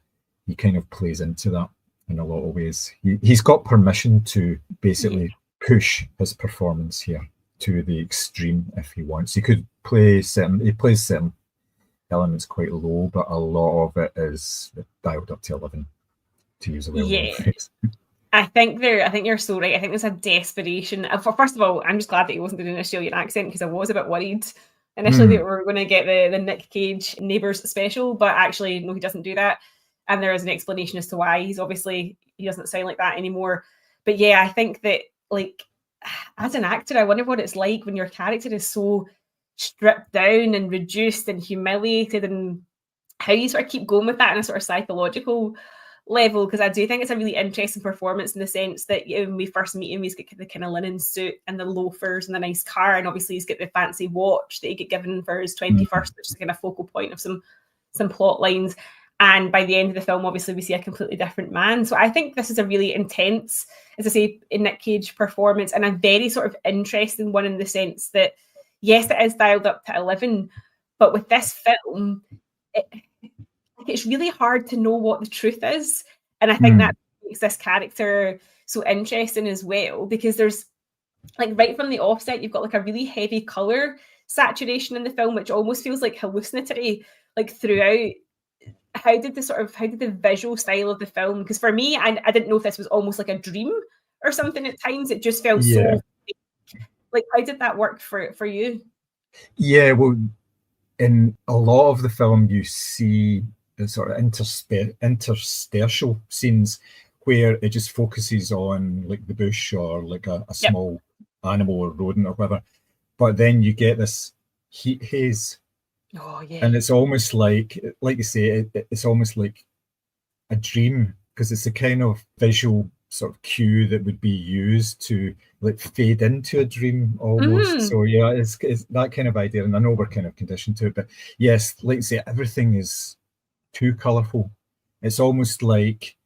he kind of plays into that in a lot of ways. He's got permission to basically push his performance here to the extreme if he wants. He plays certain elements quite low, but a lot of it is dialed up to 11, to use a well-known phrase. I think you're so right. I think there's a desperation. First of all, I'm just glad that he wasn't doing an Australian accent because I was a bit worried initially that we were going to get the Nick Cage Neighbours special, but actually, no, he doesn't do that. And there is an explanation as to why. He doesn't sound like that anymore. But yeah, I think that, like, as an actor, I wonder what it's like when your character is so stripped down and reduced and humiliated, and how you sort of keep going with that on a sort of psychological level, because I do think it's a really interesting performance in the sense that when we first meet him, he's got the kind of linen suit and the loafers and the nice car, and obviously he's got the fancy watch that he get given for his 21st, which is a kind of focal point of some plot lines. And by the end of the film, obviously we see a completely different man. So I think this is a really intense, as I say, Nick Cage performance, and a very sort of interesting one in the sense that, yes, it is dialed up to 11, but with this film, it's really hard to know what the truth is. And I think that makes this character so interesting as well, because there's, like, right from the offset, you've got like a really heavy colour saturation in the film, which almost feels like hallucinatory, like throughout. How did the visual style of the film, because for me, I didn't know if this was almost like a dream or something at times. It just felt so like, how did that work for you? Yeah, well, in a lot of the film, you see the sort of interstitial scenes where it just focuses on like the bush or like a small animal or rodent or whatever. But then you get this heat haze. Oh, yeah. And it's almost like you say, it's almost like a dream, because it's a kind of visual sort of cue that would be used to like fade into a dream almost. So yeah, it's that kind of idea, and I know we're kind of conditioned to it, but yes, like you say, everything is too colourful. It's almost like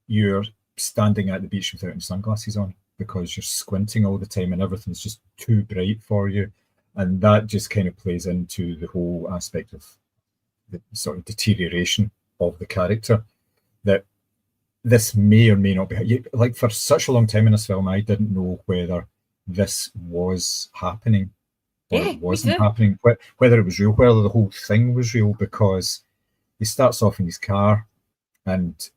you're standing at the beach without any sunglasses on because you're squinting all the time and everything's just too bright for you. And that just kind of plays into the whole aspect of the sort of deterioration of the character, that this may or may not be. Like, for such a long time in this film, I didn't know whether this was happening or it wasn't happening, whether it was real, whether the whole thing was real, because he starts off in his car and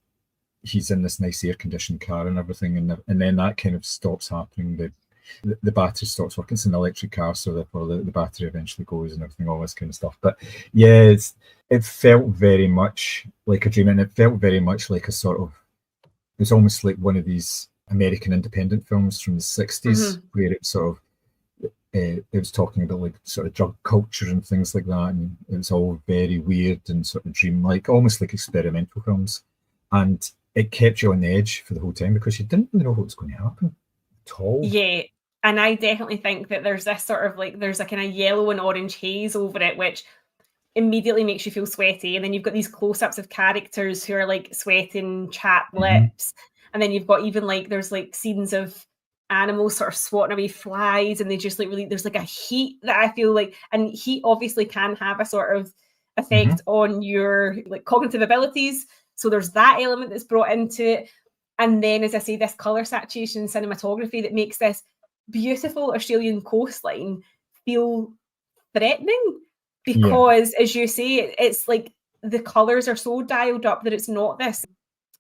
he's in this nice air-conditioned car and everything, and then that kind of stops happening. The battery stops working. It's an electric car, so therefore the battery eventually goes and everything, all this kind of stuff. But yeah, it felt very much like a dream, and it felt very much like a sort of, it was almost like one of these American independent films from the 60s, where it sort of, it was talking about like sort of drug culture and things like that, and it was all very weird and sort of dreamlike, almost like experimental films. And it kept you on the edge for the whole time because you didn't really know what was going to happen at all. Yeah, and I definitely think that there's this sort of like, there's a kind of yellow and orange haze over it, which immediately makes you feel sweaty. And then you've got these close-ups of characters who are like sweating, chapped lips. And then you've got even like, there's like scenes of animals sort of swatting away flies, and they just like really, there's like a heat that I feel like, and heat obviously can have a sort of effect on your like cognitive abilities. So there's that element that's brought into it. And then, as I say, this colour saturation cinematography that makes this beautiful Australian coastline feel threatening because, as you say, it's like the colours are so dialed up that it's not this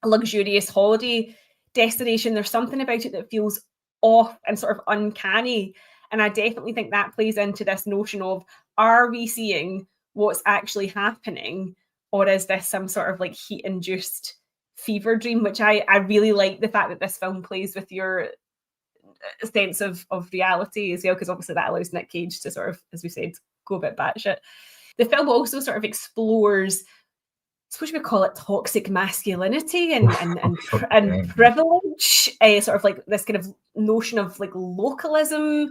luxurious holiday destination. There's something about it that feels off and sort of uncanny. And I definitely think that plays into this notion of, are we seeing what's actually happening, or is this some sort of like heat-induced fever dream? Which I really like the fact that this film plays with your sense of reality as well, because obviously that allows Nick Cage to sort of, as we said, go a bit batshit. The film also sort of explores, I suppose we call it toxic masculinity and privilege, sort of like this kind of notion of like localism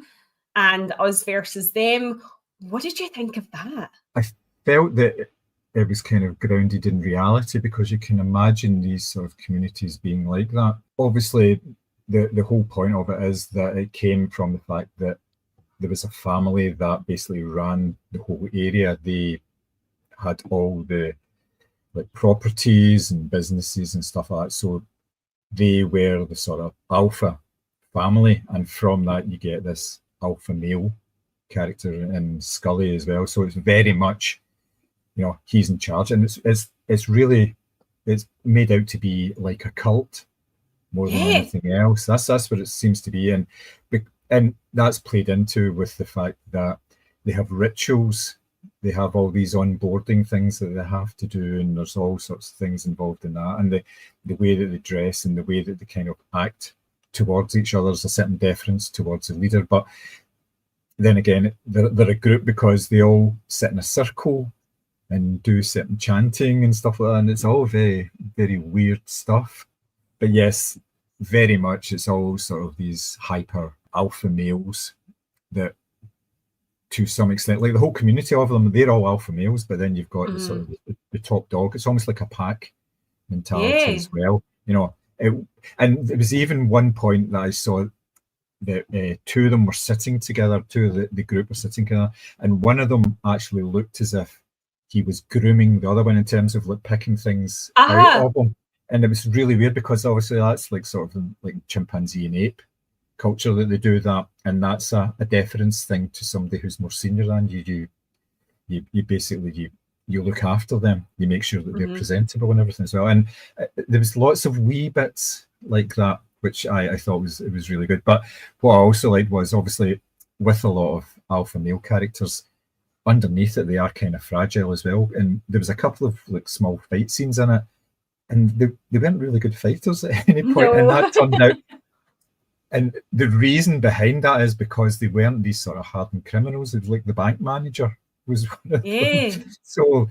and us versus them. What did you think of that? I felt that it was kind of grounded in reality, because you can imagine these sort of communities being like that. Obviously, the whole point of it is that it came from the fact that there was a family that basically ran the whole area. They had all the like properties and businesses and stuff like that. So they were the sort of alpha family, and from that you get this alpha male character in Scully as well. So it's very much, you know, he's in charge, and it's really, it's made out to be like a cult more than anything else. That's what it seems to be, and that's played into with the fact that they have rituals, they have all these onboarding things that they have to do, and there's all sorts of things involved in that, and the way that they dress and the way that they kind of act towards each other is a certain deference towards the leader. But then again, they're a group because they all sit in a circle and do certain chanting and stuff like that, and it's all very, very weird stuff. But yes, very much it's all sort of these hyper alpha males that, to some extent, like the whole community of them, they're all alpha males, but then you've got the sort of the top dog. It's almost like a pack mentality as well, you know. And there was even one point that I saw that two of them were sitting together, two of the group were sitting together, and one of them actually looked as if he was grooming the other one in terms of like picking things out of him. And it was really weird, because obviously that's like sort of like chimpanzee and ape culture that they do that, and that's a deference thing to somebody who's more senior than you. You basically you look after them, you make sure that they're presentable and everything as well. And there was lots of wee bits like that, which I thought it was really good. But what I also liked was, obviously, with a lot of alpha male characters, underneath it they are kind of fragile as well. And there was a couple of like small fight scenes in it, and they weren't really good fighters at any point. And that turned out, and the reason behind that is because they weren't these sort of hardened criminals. It was like the bank manager was one of them. So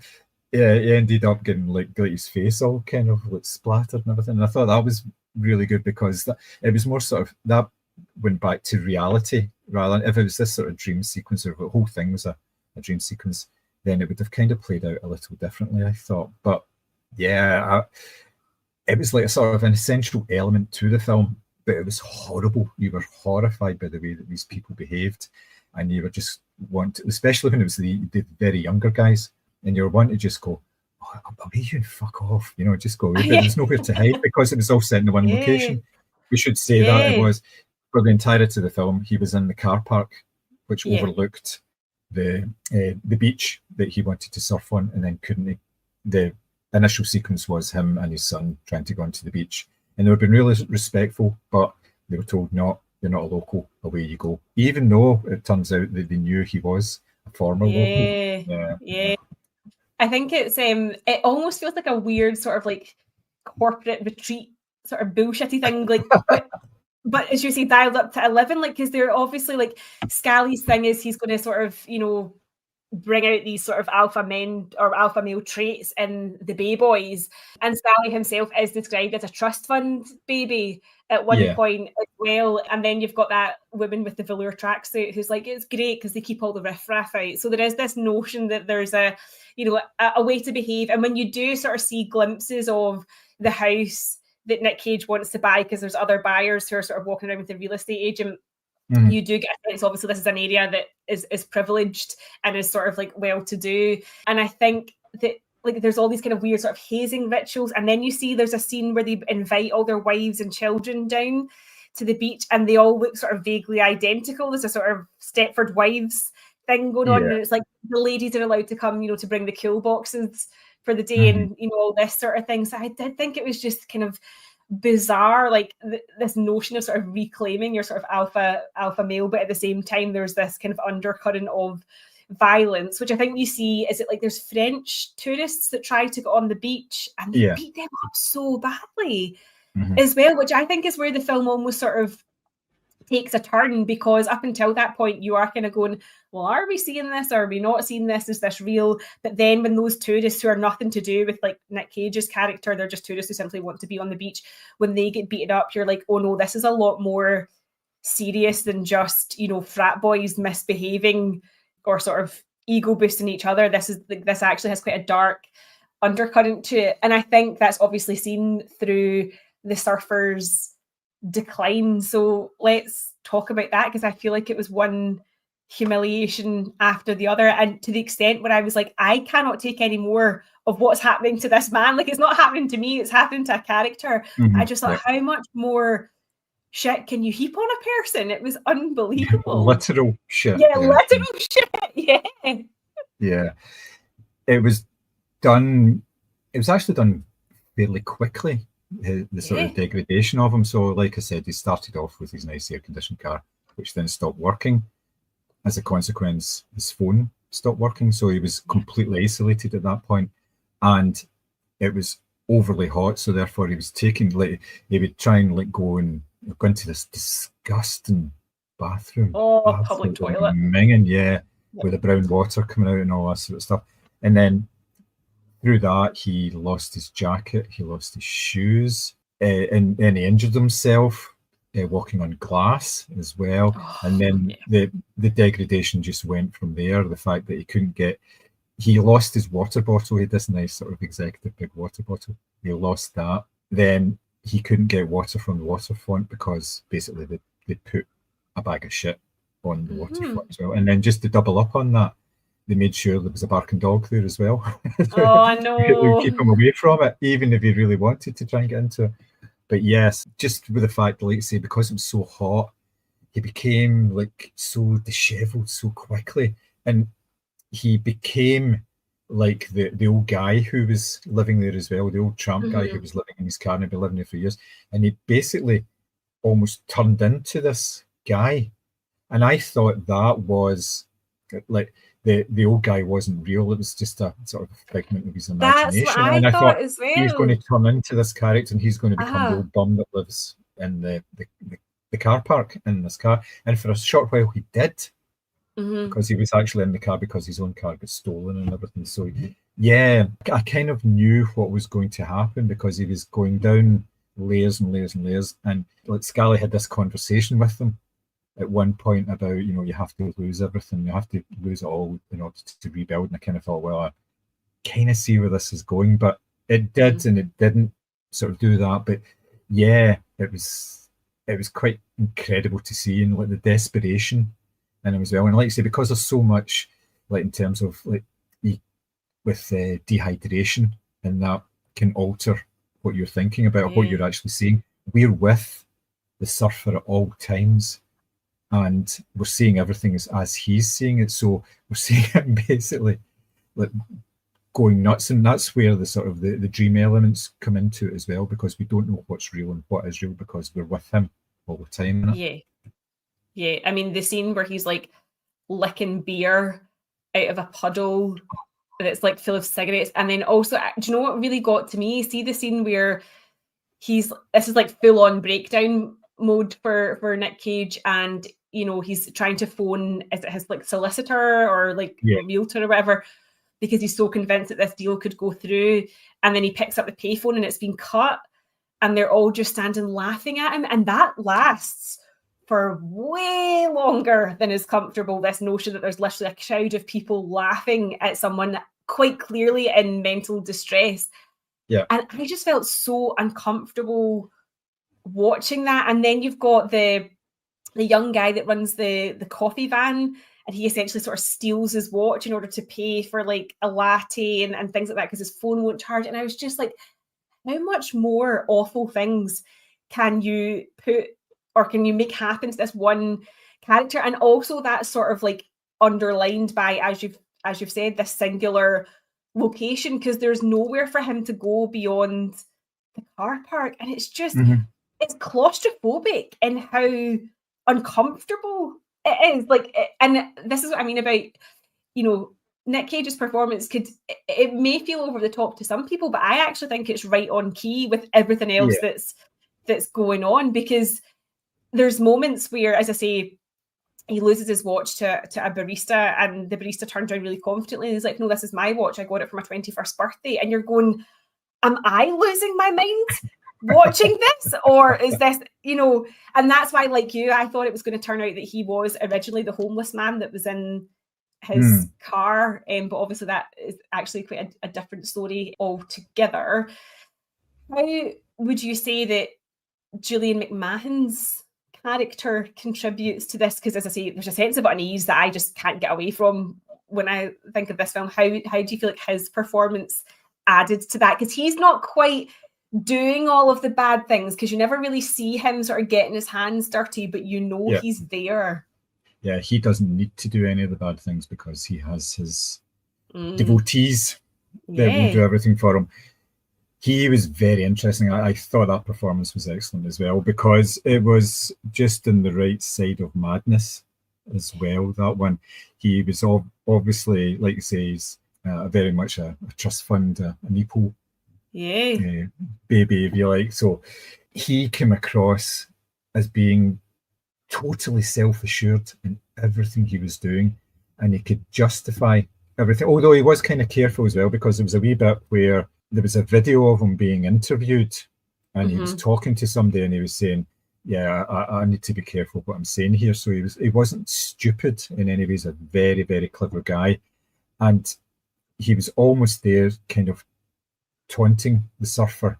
yeah, he ended up getting like his face all kind of like splattered and everything. And I thought that was really good, because it was more sort of, that went back to reality, rather than if it was this sort of dream sequence, or the whole thing was a dream sequence, then it would have kind of played out a little differently, I thought. But yeah, it was like a sort of an essential element to the film, but it was horrible. You were horrified by the way that these people behaved, and you were just especially when it was the very younger guys, and you were wanting to just go, oh, I'll be you and fuck off, you know, just go away. But there's nowhere to hide, because it was all set in one location. We should say that it was, for the entirety of the film, he was in the car park, which overlooked the beach that he wanted to surf on, and then couldn't. The initial sequence was him and his son trying to go onto the beach, and they were being really respectful, but they were told, no, you're not a local, away you go. Even though it turns out that they knew he was a former local. I think it's it almost feels like a weird sort of like corporate retreat sort of bullshitty thing, like but as you say, dialed up to 11, like, because they're obviously like Scally's thing is he's going to sort of, you know, bring out these sort of alpha men or alpha male traits in the Bay Boys, and Scally himself is described as a trust fund baby at one point as well. And then you've got that woman with the velour tracksuit who's like, it's great because they keep all the riffraff out. So there is this notion that there's a, you know, a way to behave. And when you do sort of see glimpses of the house that Nick Cage wants to buy, because there's other buyers who are sort of walking around with the real estate agent, you do get a sense, obviously, this is an area that is privileged and is sort of like well-to-do. And I think that like there's all these kind of weird sort of hazing rituals. And then you see there's a scene where they invite all their wives and children down to the beach, and they all look sort of vaguely identical. There's a sort of Stepford Wives thing going on. And it's like the ladies are allowed to come, you know, to bring the cool boxes for the day and, you know, all this sort of thing. So I did think it was just kind of bizarre, like this notion of sort of reclaiming your sort of alpha male, but at the same time there's this kind of undercurrent of violence, which I think you see. Is it like there's French tourists that try to go on the beach and they beat them up so badly as well, which I think is where the film almost sort of takes a turn, because up until that point you are kind of going, well, are we seeing this? Are we not seeing this? Is this real? But then when those tourists who are nothing to do with like Nick Cage's character, they're just tourists who simply want to be on the beach, when they get beaten up, you're like, oh no, this is a lot more serious than just, you know, frat boys misbehaving or sort of ego boosting each other. This is like, this actually has quite a dark undercurrent to it. And I think that's obviously seen through the surfers' decline. So let's talk about that, because I feel like it was one humiliation after the other, and to the extent where I was like, I cannot take any more of what's happening to this man. Like, it's not happening to me, it's happening to a character. I just thought, how much more shit can you heap on a person? It was unbelievable. Literal shit. Yeah, literal shit. Yeah. It was actually done fairly quickly, the sort of degradation of him. So like I said, he started off with his nice air-conditioned car, which then stopped working. As a consequence, his phone stopped working, so he was completely isolated at that point, and it was overly hot, so therefore he was taking, like, he would try and like go into this disgusting bathroom. Public toilet. Minging, with the brown water coming out and all that sort of stuff. And then through that, he lost his jacket, he lost his shoes, and he injured himself walking on glass as well. And then the degradation just went from there. The fact that he lost his water bottle. He had this nice sort of executive big water bottle. He lost that. Then he couldn't get water from the waterfront because basically they put a bag of shit on the waterfront as well. And then just to double up on that, they made sure there was a barking dog there as well. Oh, I know. They would keep him away from it, even if he really wanted to try and get into it. But yes, just with the fact, like I say, because it was so hot, he became like so disheveled so quickly. And he became like the old guy who was living there as well, the old tramp guy who was living in his car and had been living there for years. And he basically almost turned into this guy. And I thought that was like the old guy wasn't real. It was just a sort of figment of his imagination. That's what I thought as well. He's going to turn into this character and he's going to become the old bum that lives in the car park in this car. And for a short while he did, because he was actually in the car because his own car got stolen and everything. So I kind of knew what was going to happen because he was going down layers and layers and layers. And like Scally had this conversation with them at one point about, you know, you have to lose everything, you have to lose it all in order to rebuild. And I kind of thought, well, I kind of see where this is going, but it did and it didn't sort of do that. But yeah, it was quite incredible to see, and like the desperation in him as well. And like I say, because there's so much, like in terms of like with dehydration, and that can alter what you're thinking about, what you're actually seeing. We're with the surfer at all times, and we're seeing everything as he's seeing it. So we're seeing him basically like going nuts, and that's where the sort of the dream elements come into it as well, because we don't know what's real and what is real because we're with him all the time. I mean, the scene where he's like licking beer out of a puddle that's like full of cigarettes. And then also, do you know what really got to me? See the scene where this is like full on breakdown mode for Nick Cage, and you know, he's trying to phone, is it his like solicitor or like realtor or whatever, because he's so convinced that this deal could go through. And then he picks up the payphone and it's been cut, and they're all just standing laughing at him. And that lasts for way longer than is comfortable. This notion that there's literally a crowd of people laughing at someone quite clearly in mental distress. Yeah. And I just felt so uncomfortable watching that. And then you've got the young guy that runs the coffee van, and he essentially sort of steals his watch in order to pay for like a latte and things like that because his phone won't charge. And I was just like, how much more awful things can you put or can you make happen to this one character? And also that sort of like underlined by, as you've said, this singular location, because there's nowhere for him to go beyond the car park. And it's just, it's claustrophobic in how uncomfortable it is. Like, and this is what I mean about, you know, Nick Cage's performance it may feel over the top to some people, but I actually think it's right on key with everything else that's going on, because there's moments where, as I say, he loses his watch to a barista, and the barista turns around really confidently and he's like, no, this is my watch. I got it for my 21st birthday. And you're going, am I losing my mind watching this? Or is this, you know, and that's why, like you, I thought it was going to turn out that he was originally the homeless man that was in his car. But obviously that is actually quite a different story altogether. How would you say that Julian McMahon's character contributes to this? Because as I say, there's a sense of unease that I just can't get away from when I think of this film. How do you feel like his performance added to that? Because he's not quite doing all of the bad things, because you never really see him sort of getting his hands dirty, but you know he's there. Yeah, he doesn't need to do any of the bad things because he has his devotees that will do everything for him. He was very interesting. I thought that performance was excellent as well, because it was just in the right side of madness as well, that one. He was obviously, like you say, he's very much a trust fund, an EPO baby, if you like. So he came across as being totally self-assured in everything he was doing, and he could justify everything, although he was kind of careful as well, because there was a wee bit where there was a video of him being interviewed, and he was talking to somebody, and he was saying, yeah, I need to be careful what I'm saying here. So he wasn't stupid in any way. He's a very, very clever guy, and he was almost there kind of taunting the surfer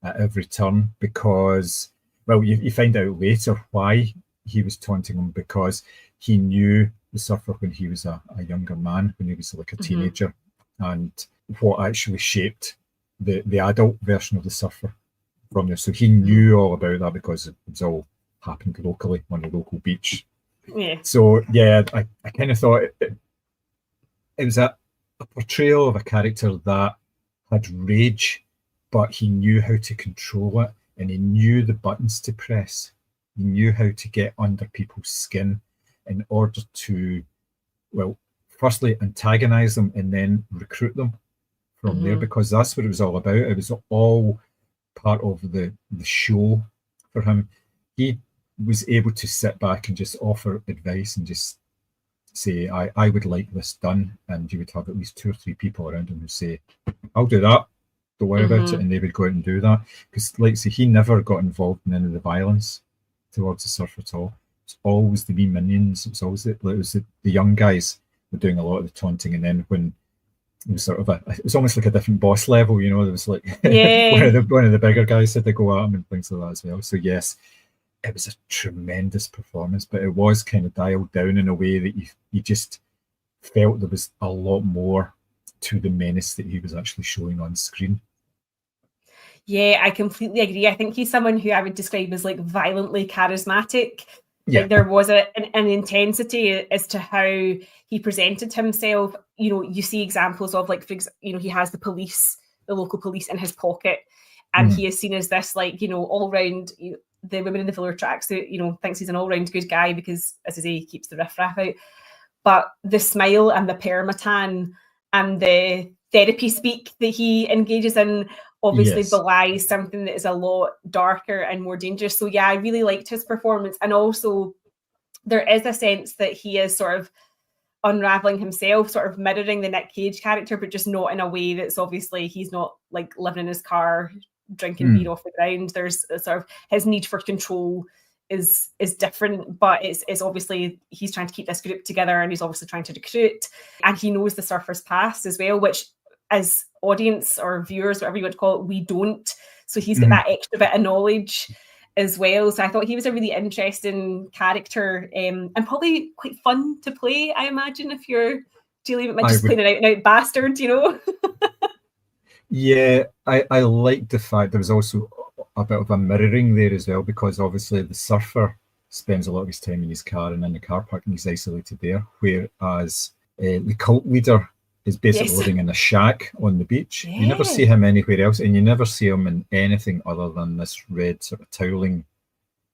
at every turn, because, well, you find out later why he was taunting him, because he knew the surfer when he was a younger man, when he was like a teenager, and what actually shaped the adult version of the surfer from there. So he knew all about that because it was all happened locally on a local beach. Yeah. So yeah, I kind of thought it was a portrayal of a character that had rage, but he knew how to control it, and he knew the buttons to press. He knew how to get under people's skin in order to, well, firstly antagonize them and then recruit them from there, because that's what it was all about. It was all part of the show for him. He was able to sit back and just offer advice and just say, I would like this done, and you would have at least 2 or 3 people around him who say, I'll do that, don't worry about it, and they would go out and do that. Because like I say, he never got involved in any of the violence towards the surfer at all. It's always the wee minions. It was always the young guys were doing a lot of the taunting, and then when it was sort of it was almost like a different boss level, you know. There was like one of the bigger guys had to go at him and things like that as well. So yes, it was a tremendous performance, but it was kind of dialed down in a way that you just felt there was a lot more to the menace that he was actually showing on screen. Yeah, I completely agree. I think he's someone who I would describe as like violently charismatic. Yeah. Like there was an intensity as to how he presented himself. You know, you see examples of like, he has the local police in his pocket, and he is seen as this like, all round, the women in the velour tracksuit, thinks he's an all round good guy because, as I say, he keeps the riffraff out. But the smile and the permatan and the therapy speak that he engages in obviously Yes. belies something that is a lot darker and more dangerous. So yeah, I really liked his performance. And also there is a sense that he is sort of unraveling himself, sort of mirroring the Nick Cage character, but just not in a way that's obviously, he's not like living in his car drinking beer off the ground. There's a sort of, his need for control is different, but it's obviously he's trying to keep this group together, and he's obviously trying to recruit, and he knows the surfer's past as well, which as audience or viewers, whatever you want to call it, we don't. So he's got that extra bit of knowledge as well. So I thought he was a really interesting character, and probably quite fun to play, I imagine, if you're dealing with just playing an out and out bastard, you know. Yeah, I liked the fact there was also a bit of a mirroring there as well, because obviously the surfer spends a lot of his time in his car and in the car park, and he's isolated there, whereas the cult leader is basically living in a shack on the beach. Yeah. You never see him anywhere else, and you never see him in anything other than this red sort of toweling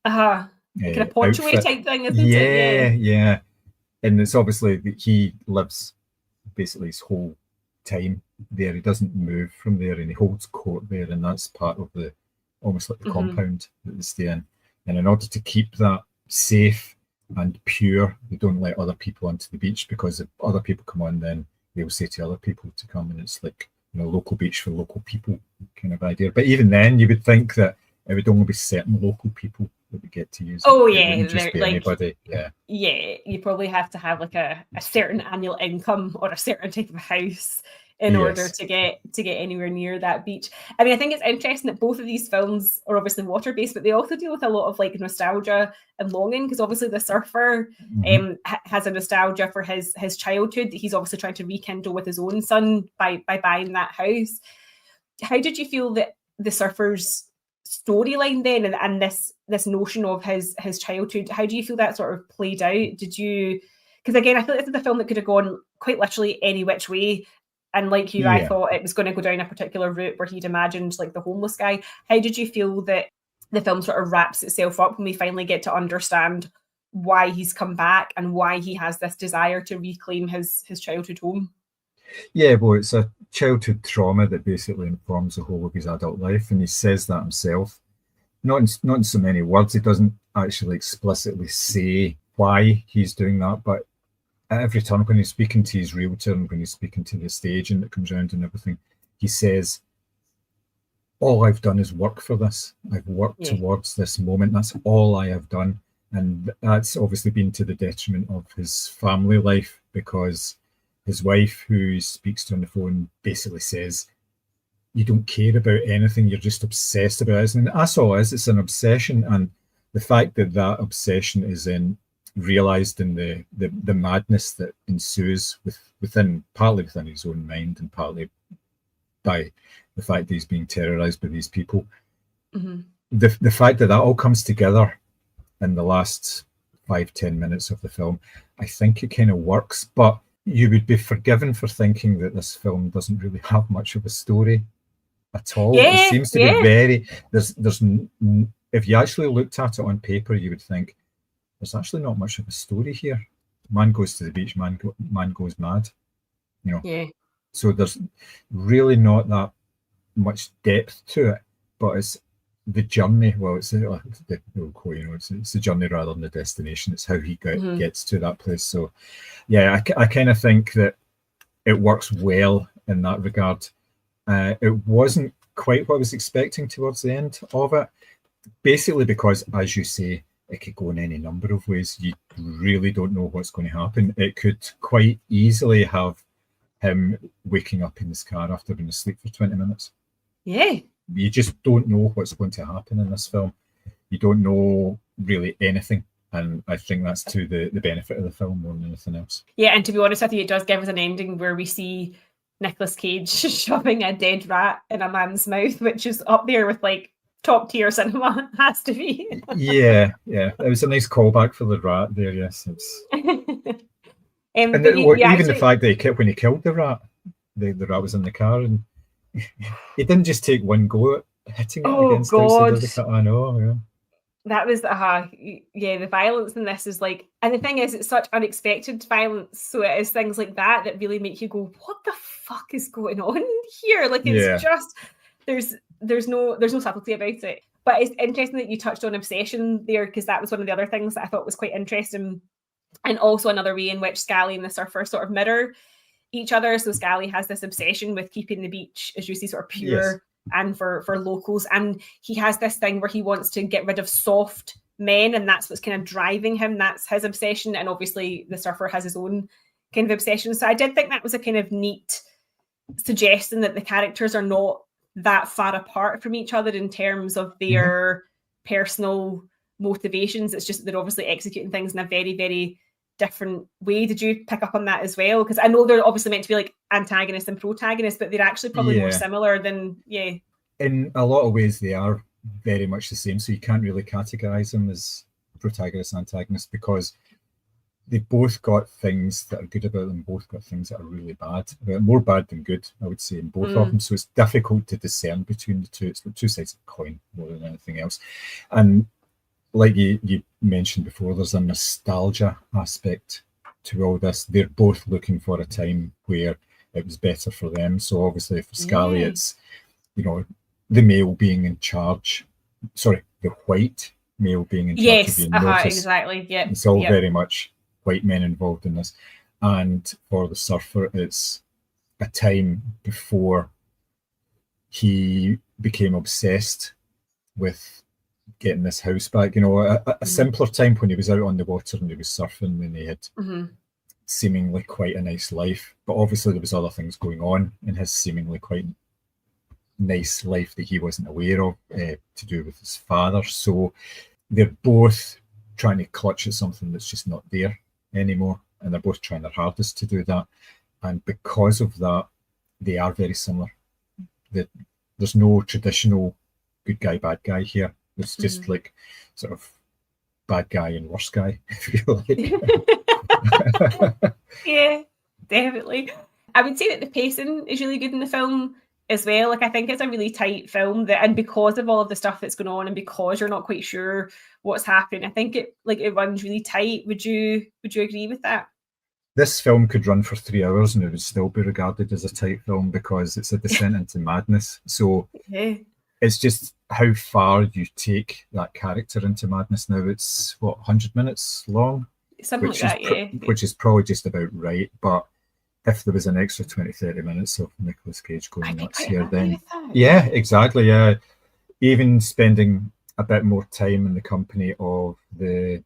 Kind of poncho type thing, isn't it? Yeah. And it's obviously that he lives basically his whole time there. He doesn't move from there, and he holds court there, and that's part of the almost like the compound that they stay in. And in order to keep that safe and pure, they don't let other people onto the beach, because if other people come on, then they'll say to other people to come, and it's like, you know, local beach for local people kind of idea. But even then, you would think that it would only be certain local people that would get to use it. Oh It yeah, wouldn't just be like anybody. Yeah. Yeah, you probably have to have like a certain annual income or a certain type of house in order to get anywhere near that beach. I mean, I think it's interesting that both of these films are obviously water-based, but they also deal with a lot of like nostalgia and longing, because obviously the surfer has a nostalgia for his childhood that he's obviously trying to rekindle with his own son by buying that house. How did you feel that the surfer's storyline then, and this notion of his childhood, how do you feel that sort of played out? Did you, because again, I feel like this is a film that could have gone quite literally any which way, and like you, I thought it was going to go down a particular route where he'd imagined like the homeless guy. How did you feel that the film sort of wraps itself up when we finally get to understand why he's come back and why he has this desire to reclaim his childhood home? Yeah, well, it's a childhood trauma that basically informs the whole of his adult life, and he says that himself. Not in so many words. He doesn't actually explicitly say why he's doing that, but at every turn, when he's speaking to his realtor and when he's speaking to the estate agent that comes around and everything, he says, all I've done is work for this. I've worked towards this moment. That's all I have done. And that's obviously been to the detriment of his family life, because his wife, who speaks to on the phone, basically says, you don't care about anything, you're just obsessed about it. And that's all it is, it's an obsession. And the fact that that obsession is realised in the madness that ensues partly within his own mind, and partly by the fact that he's being terrorised by these people. The fact that all comes together in the last 5-10 minutes of the film, I think it kind of works, but you would be forgiven for thinking that this film doesn't really have much of a story at all. It seems to be very, if you actually looked at it on paper, you would think there's actually not much of a story here. Man goes to the beach, man goes mad, you know. So there's really not that much depth to it, but it's the journey. Well, it's the journey rather than the destination. It's how he gets to that place. So yeah, I kind of think that it works well in that regard. It wasn't quite what I was expecting towards the end of it, basically because, as you say, it could go in any number of ways. You really don't know what's going to happen. It could quite easily have him waking up in his car after being asleep for 20 minutes. Yeah. You just don't know what's going to happen in this film. You don't know really anything. And I think that's to the benefit of the film more than anything else. Yeah, and to be honest with you, it does give us an ending where we see Nicolas Cage shoving a dead rat in a man's mouth, which is up there with like top tier cinema, has to be. Yeah. It was a nice callback for the rat there, yes. Even the fact that when he killed the rat was in the car, and he didn't just take one go at hitting it against the outside of the car. I know, yeah. That was the violence in this is like, and the thing is, it's such unexpected violence, so it is things like that that really make you go, what the fuck is going on here? Like, it's just there's no subtlety about it. But it's interesting that you touched on obsession there, because that was one of the other things that I thought was quite interesting, and also another way in which Scally and the surfer sort of mirror each other. So Scally has this obsession with keeping the beach, as you see, sort of pure and for locals, and he has this thing where he wants to get rid of soft men, and that's what's kind of driving him. That's his obsession, and obviously the surfer has his own kind of obsession. So I did think that was a kind of neat suggestion that the characters are not that far apart from each other in terms of their personal motivations. It's just that they're obviously executing things in a very, very different way. Did you pick up on that as well? Because I know they're obviously meant to be like antagonists and protagonists, but they're actually probably more similar than in a lot of ways they are very much the same, so you can't really categorize them as protagonists, antagonists, because they both got things that are good about them, both got things that are really bad, more bad than good, I would say, in both of them. So it's difficult to discern between the two. It's the two sides of the coin more than anything else. And like you mentioned before, there's a nostalgia aspect to all this. They're both looking for a time where it was better for them. So obviously for Scally, it's, you know, the male being in charge, the white male being in charge of being noticed. Exactly. Yeah. It's all very much white men involved in this. And for the surfer, it's a time before he became obsessed with getting this house back. You know, a simpler time when he was out on the water and he was surfing, and he had seemingly quite a nice life. But obviously there was other things going on in his seemingly quite nice life that he wasn't aware of, to do with his father. So they're both trying to clutch at something that's just not there anymore, and they're both trying their hardest to do that. And because of that, they are very similar. There's no traditional good guy, bad guy here. It's just like sort of bad guy and worse guy, if you like. Yeah, definitely. I would say that the pacing is really good in the film as well. Like, I think it's a really tight film, and because of all of the stuff that's going on, and because you're not quite sure what's happening, I think it runs really tight. Would you agree with that? This film could run for 3 hours and it would still be regarded as a tight film, because it's a descent into madness. So it's just how far you take that character into madness. Now it's 100 minutes long, something like that, which is probably just about right. But if there was an extra 20-30 minutes of Nicolas Cage going nuts here, then exactly, even spending a bit more time in the company of the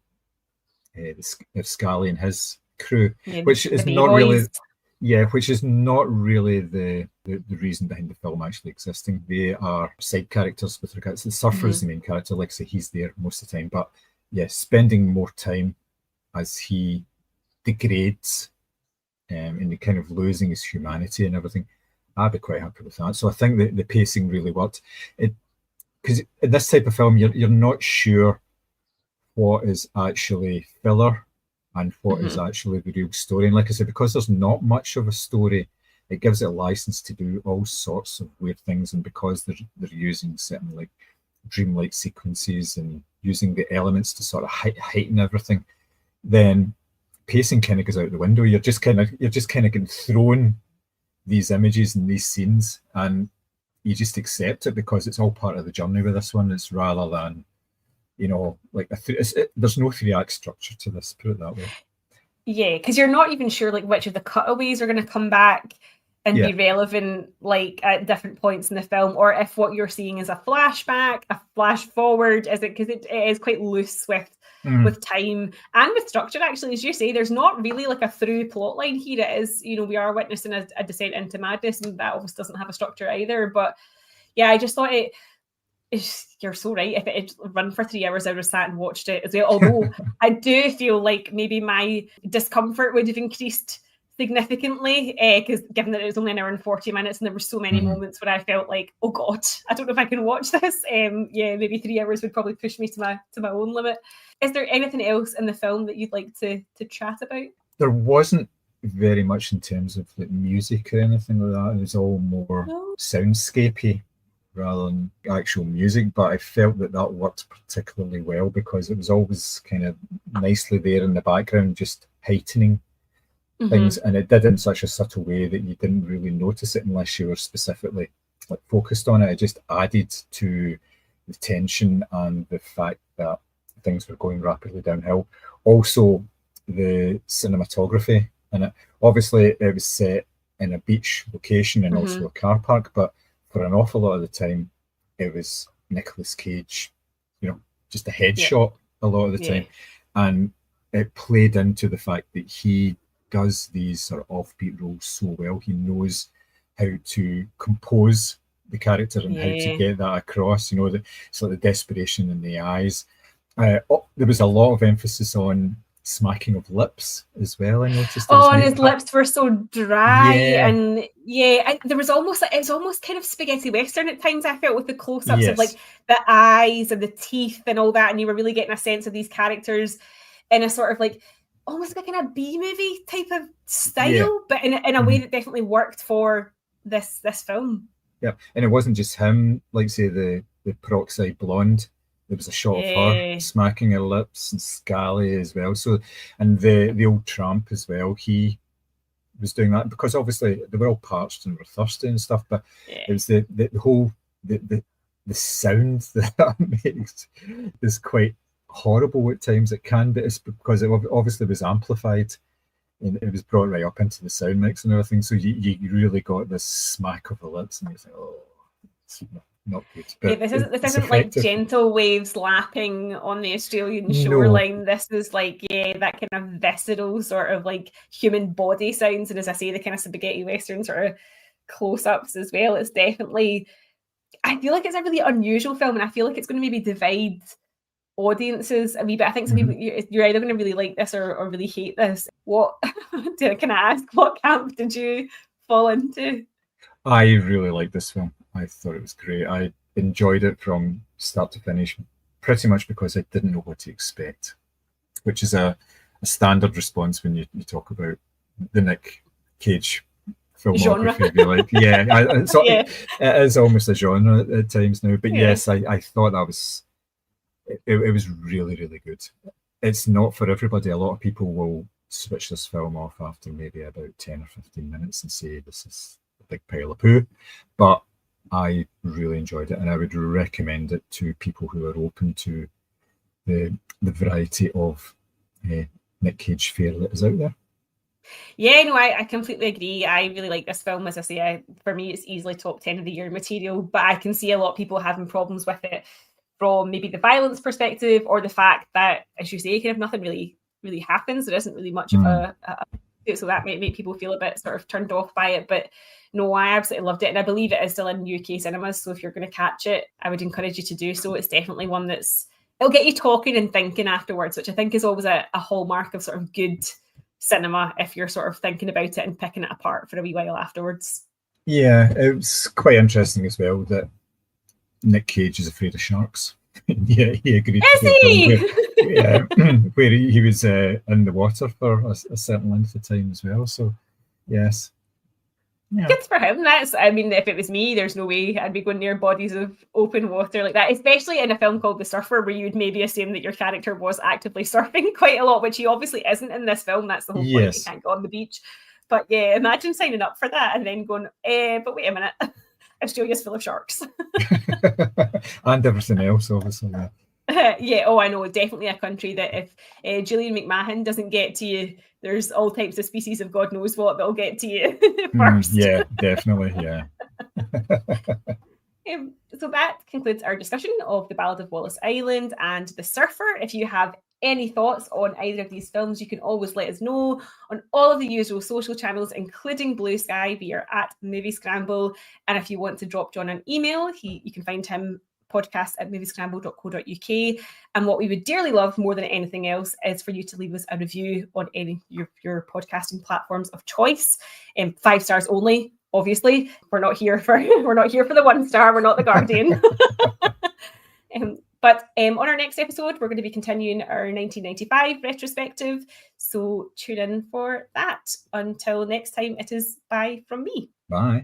Scally and his crew, which is not really the reason behind the film actually existing. They are side characters with regards to the surfer is the main character. Like I say, he's there most of the time, but spending more time as he degrades and kind of losing his humanity and everything, I'd be quite happy with that. So I think the pacing really worked. Because in this type of film, you're not sure what is actually filler and what is actually the real story. And like I said, because there's not much of a story, it gives it a license to do all sorts of weird things. And because they're using certain like dreamlike sequences and using the elements to sort of heighten everything, then pacing kind of goes out the window. You're just kind of getting thrown these images and these scenes, and you just accept it because it's all part of the journey with this one. It's rather than, you know, like there's no 3-act structure to this, put it that way. Yeah, because you're not even sure like which of the cutaways are going to come back and be relevant like at different points in the film, or if what you're seeing is a flashback, a flash forward, is it, because it is quite loose with time and with structure. Actually, as you say, there's not really like a through plot line here. It is, you know, we are witnessing a descent into madness, and that obviously doesn't have a structure either. But yeah, I just thought you're so right. If it had run for 3 hours, I would have sat and watched it as well. Although I do feel like maybe my discomfort would have increased significantly, because given that it was only an hour and 40 minutes and there were so many moments where I felt like, oh God, I don't know if I can watch this. Maybe 3 hours would probably push me to my own limit. Is there anything else in the film that you'd like to chat about? There wasn't very much in terms of like music or anything like that. It was all more soundscapey rather than actual music, but I felt that worked particularly well because it was always kind of nicely there in the background, just heightening things, and it did in such a subtle way that you didn't really notice it unless you were specifically like focused on it. It just added to the tension and the fact that things were going rapidly downhill. Also, the cinematography in it. Obviously, it was set in a beach location and also a car park, but for an awful lot of the time, it was Nicolas Cage, just a headshot a lot of the time, and it played into the fact that he does these sort of offbeat roles so well. He knows how to compose the character and how to get that across, the sort of desperation in the eyes. There was a lot of emphasis on smacking of lips as well, I noticed. And his lips were so dry, and there was almost it was almost kind of spaghetti western at times, I felt, with the close-ups of like the eyes and the teeth and all that, and you were really getting a sense of these characters in a sort of like almost like in a B-movie type of style, but in a way that definitely worked for this film. Yeah, and it wasn't just him, like say the peroxide blonde. There was a shot of her smacking her lips, and Scally as well. So, and the old tramp as well, he was doing that because obviously they were all parched and were thirsty and stuff. But it was the whole the sound that makes is quite horrible at times. It can be, it's because it obviously was amplified and it was brought right up into the sound mix and everything. So you really got this smack of the lips, and you think, oh, it's not good. But this isn't like gentle waves lapping on the Australian shoreline. This is like that kind of visceral sort of like human body sounds, and as I say, the kind of spaghetti western sort of close-ups as well. It's definitely, I feel like it's a really unusual film, and I feel like it's going to maybe divide audiences a wee bit. I think some people, you're either going to really like this or really hate this. What can I ask? What camp did you fall into? I really liked this film. I thought it was great. I enjoyed it from start to finish, pretty much because I didn't know what to expect, which is a standard response when you talk about the Nick Cage filmography. If you like. It is almost a genre at times now. But yes, I thought that was it was really, really good. It's not for everybody. A lot of people will switch this film off after maybe about 10 or 15 minutes and say this is a big pile of poo. But I really enjoyed it, and I would recommend it to people who are open to the variety of Nick Cage fare that is out there. Yeah, no, I completely agree. I really like this film. As I say, for me, it's easily top 10 of the year material, but I can see a lot of people having problems with it from maybe the violence perspective, or the fact that, as you say, kind of nothing really happens. There isn't really much of a so that might make people feel a bit sort of turned off by it. But no, I absolutely loved it, and I believe it is still in UK cinemas. So if you're going to catch it, I would encourage you to do so. It's definitely one it'll get you talking and thinking afterwards, which I think is always a hallmark of sort of good cinema, if you're sort of thinking about it and picking it apart for a wee while afterwards. Yeah, it was quite interesting as well that Nick Cage is afraid of sharks. He agreed. Where he was in the water for a certain length of time as well. So, yes. Yeah. Good for him. If it was me, there's no way I'd be going near bodies of open water like that, especially in a film called The Surfer, where you'd maybe assume that your character was actively surfing quite a lot, which he obviously isn't in this film. That's the whole point. He can't go on the beach. But yeah, imagine signing up for that and then going, but wait a minute, Australia's full of sharks. And everything else, obviously. I know, definitely a country that if Gillian McMahon doesn't get to you, there's all types of species of God knows what that'll get to you first. Yeah, definitely, yeah. So that concludes our discussion of The Ballad of Wallis Island and The Surfer. If you have any thoughts on either of these films, you can always let us know on all of the usual social channels, including Blue Sky. We are at Moviescramble. And if you want to drop John an email, you can find him podcast@moviescramble.co.uk. And what we would dearly love more than anything else is for you to leave us a review on any your podcasting platforms of choice. 5 stars only, obviously. We're not here for the 1 star. We're not the Guardian. But on our next episode, we're going to be continuing our 1995 retrospective. So tune in for that. Until next time, it is bye from me. Bye.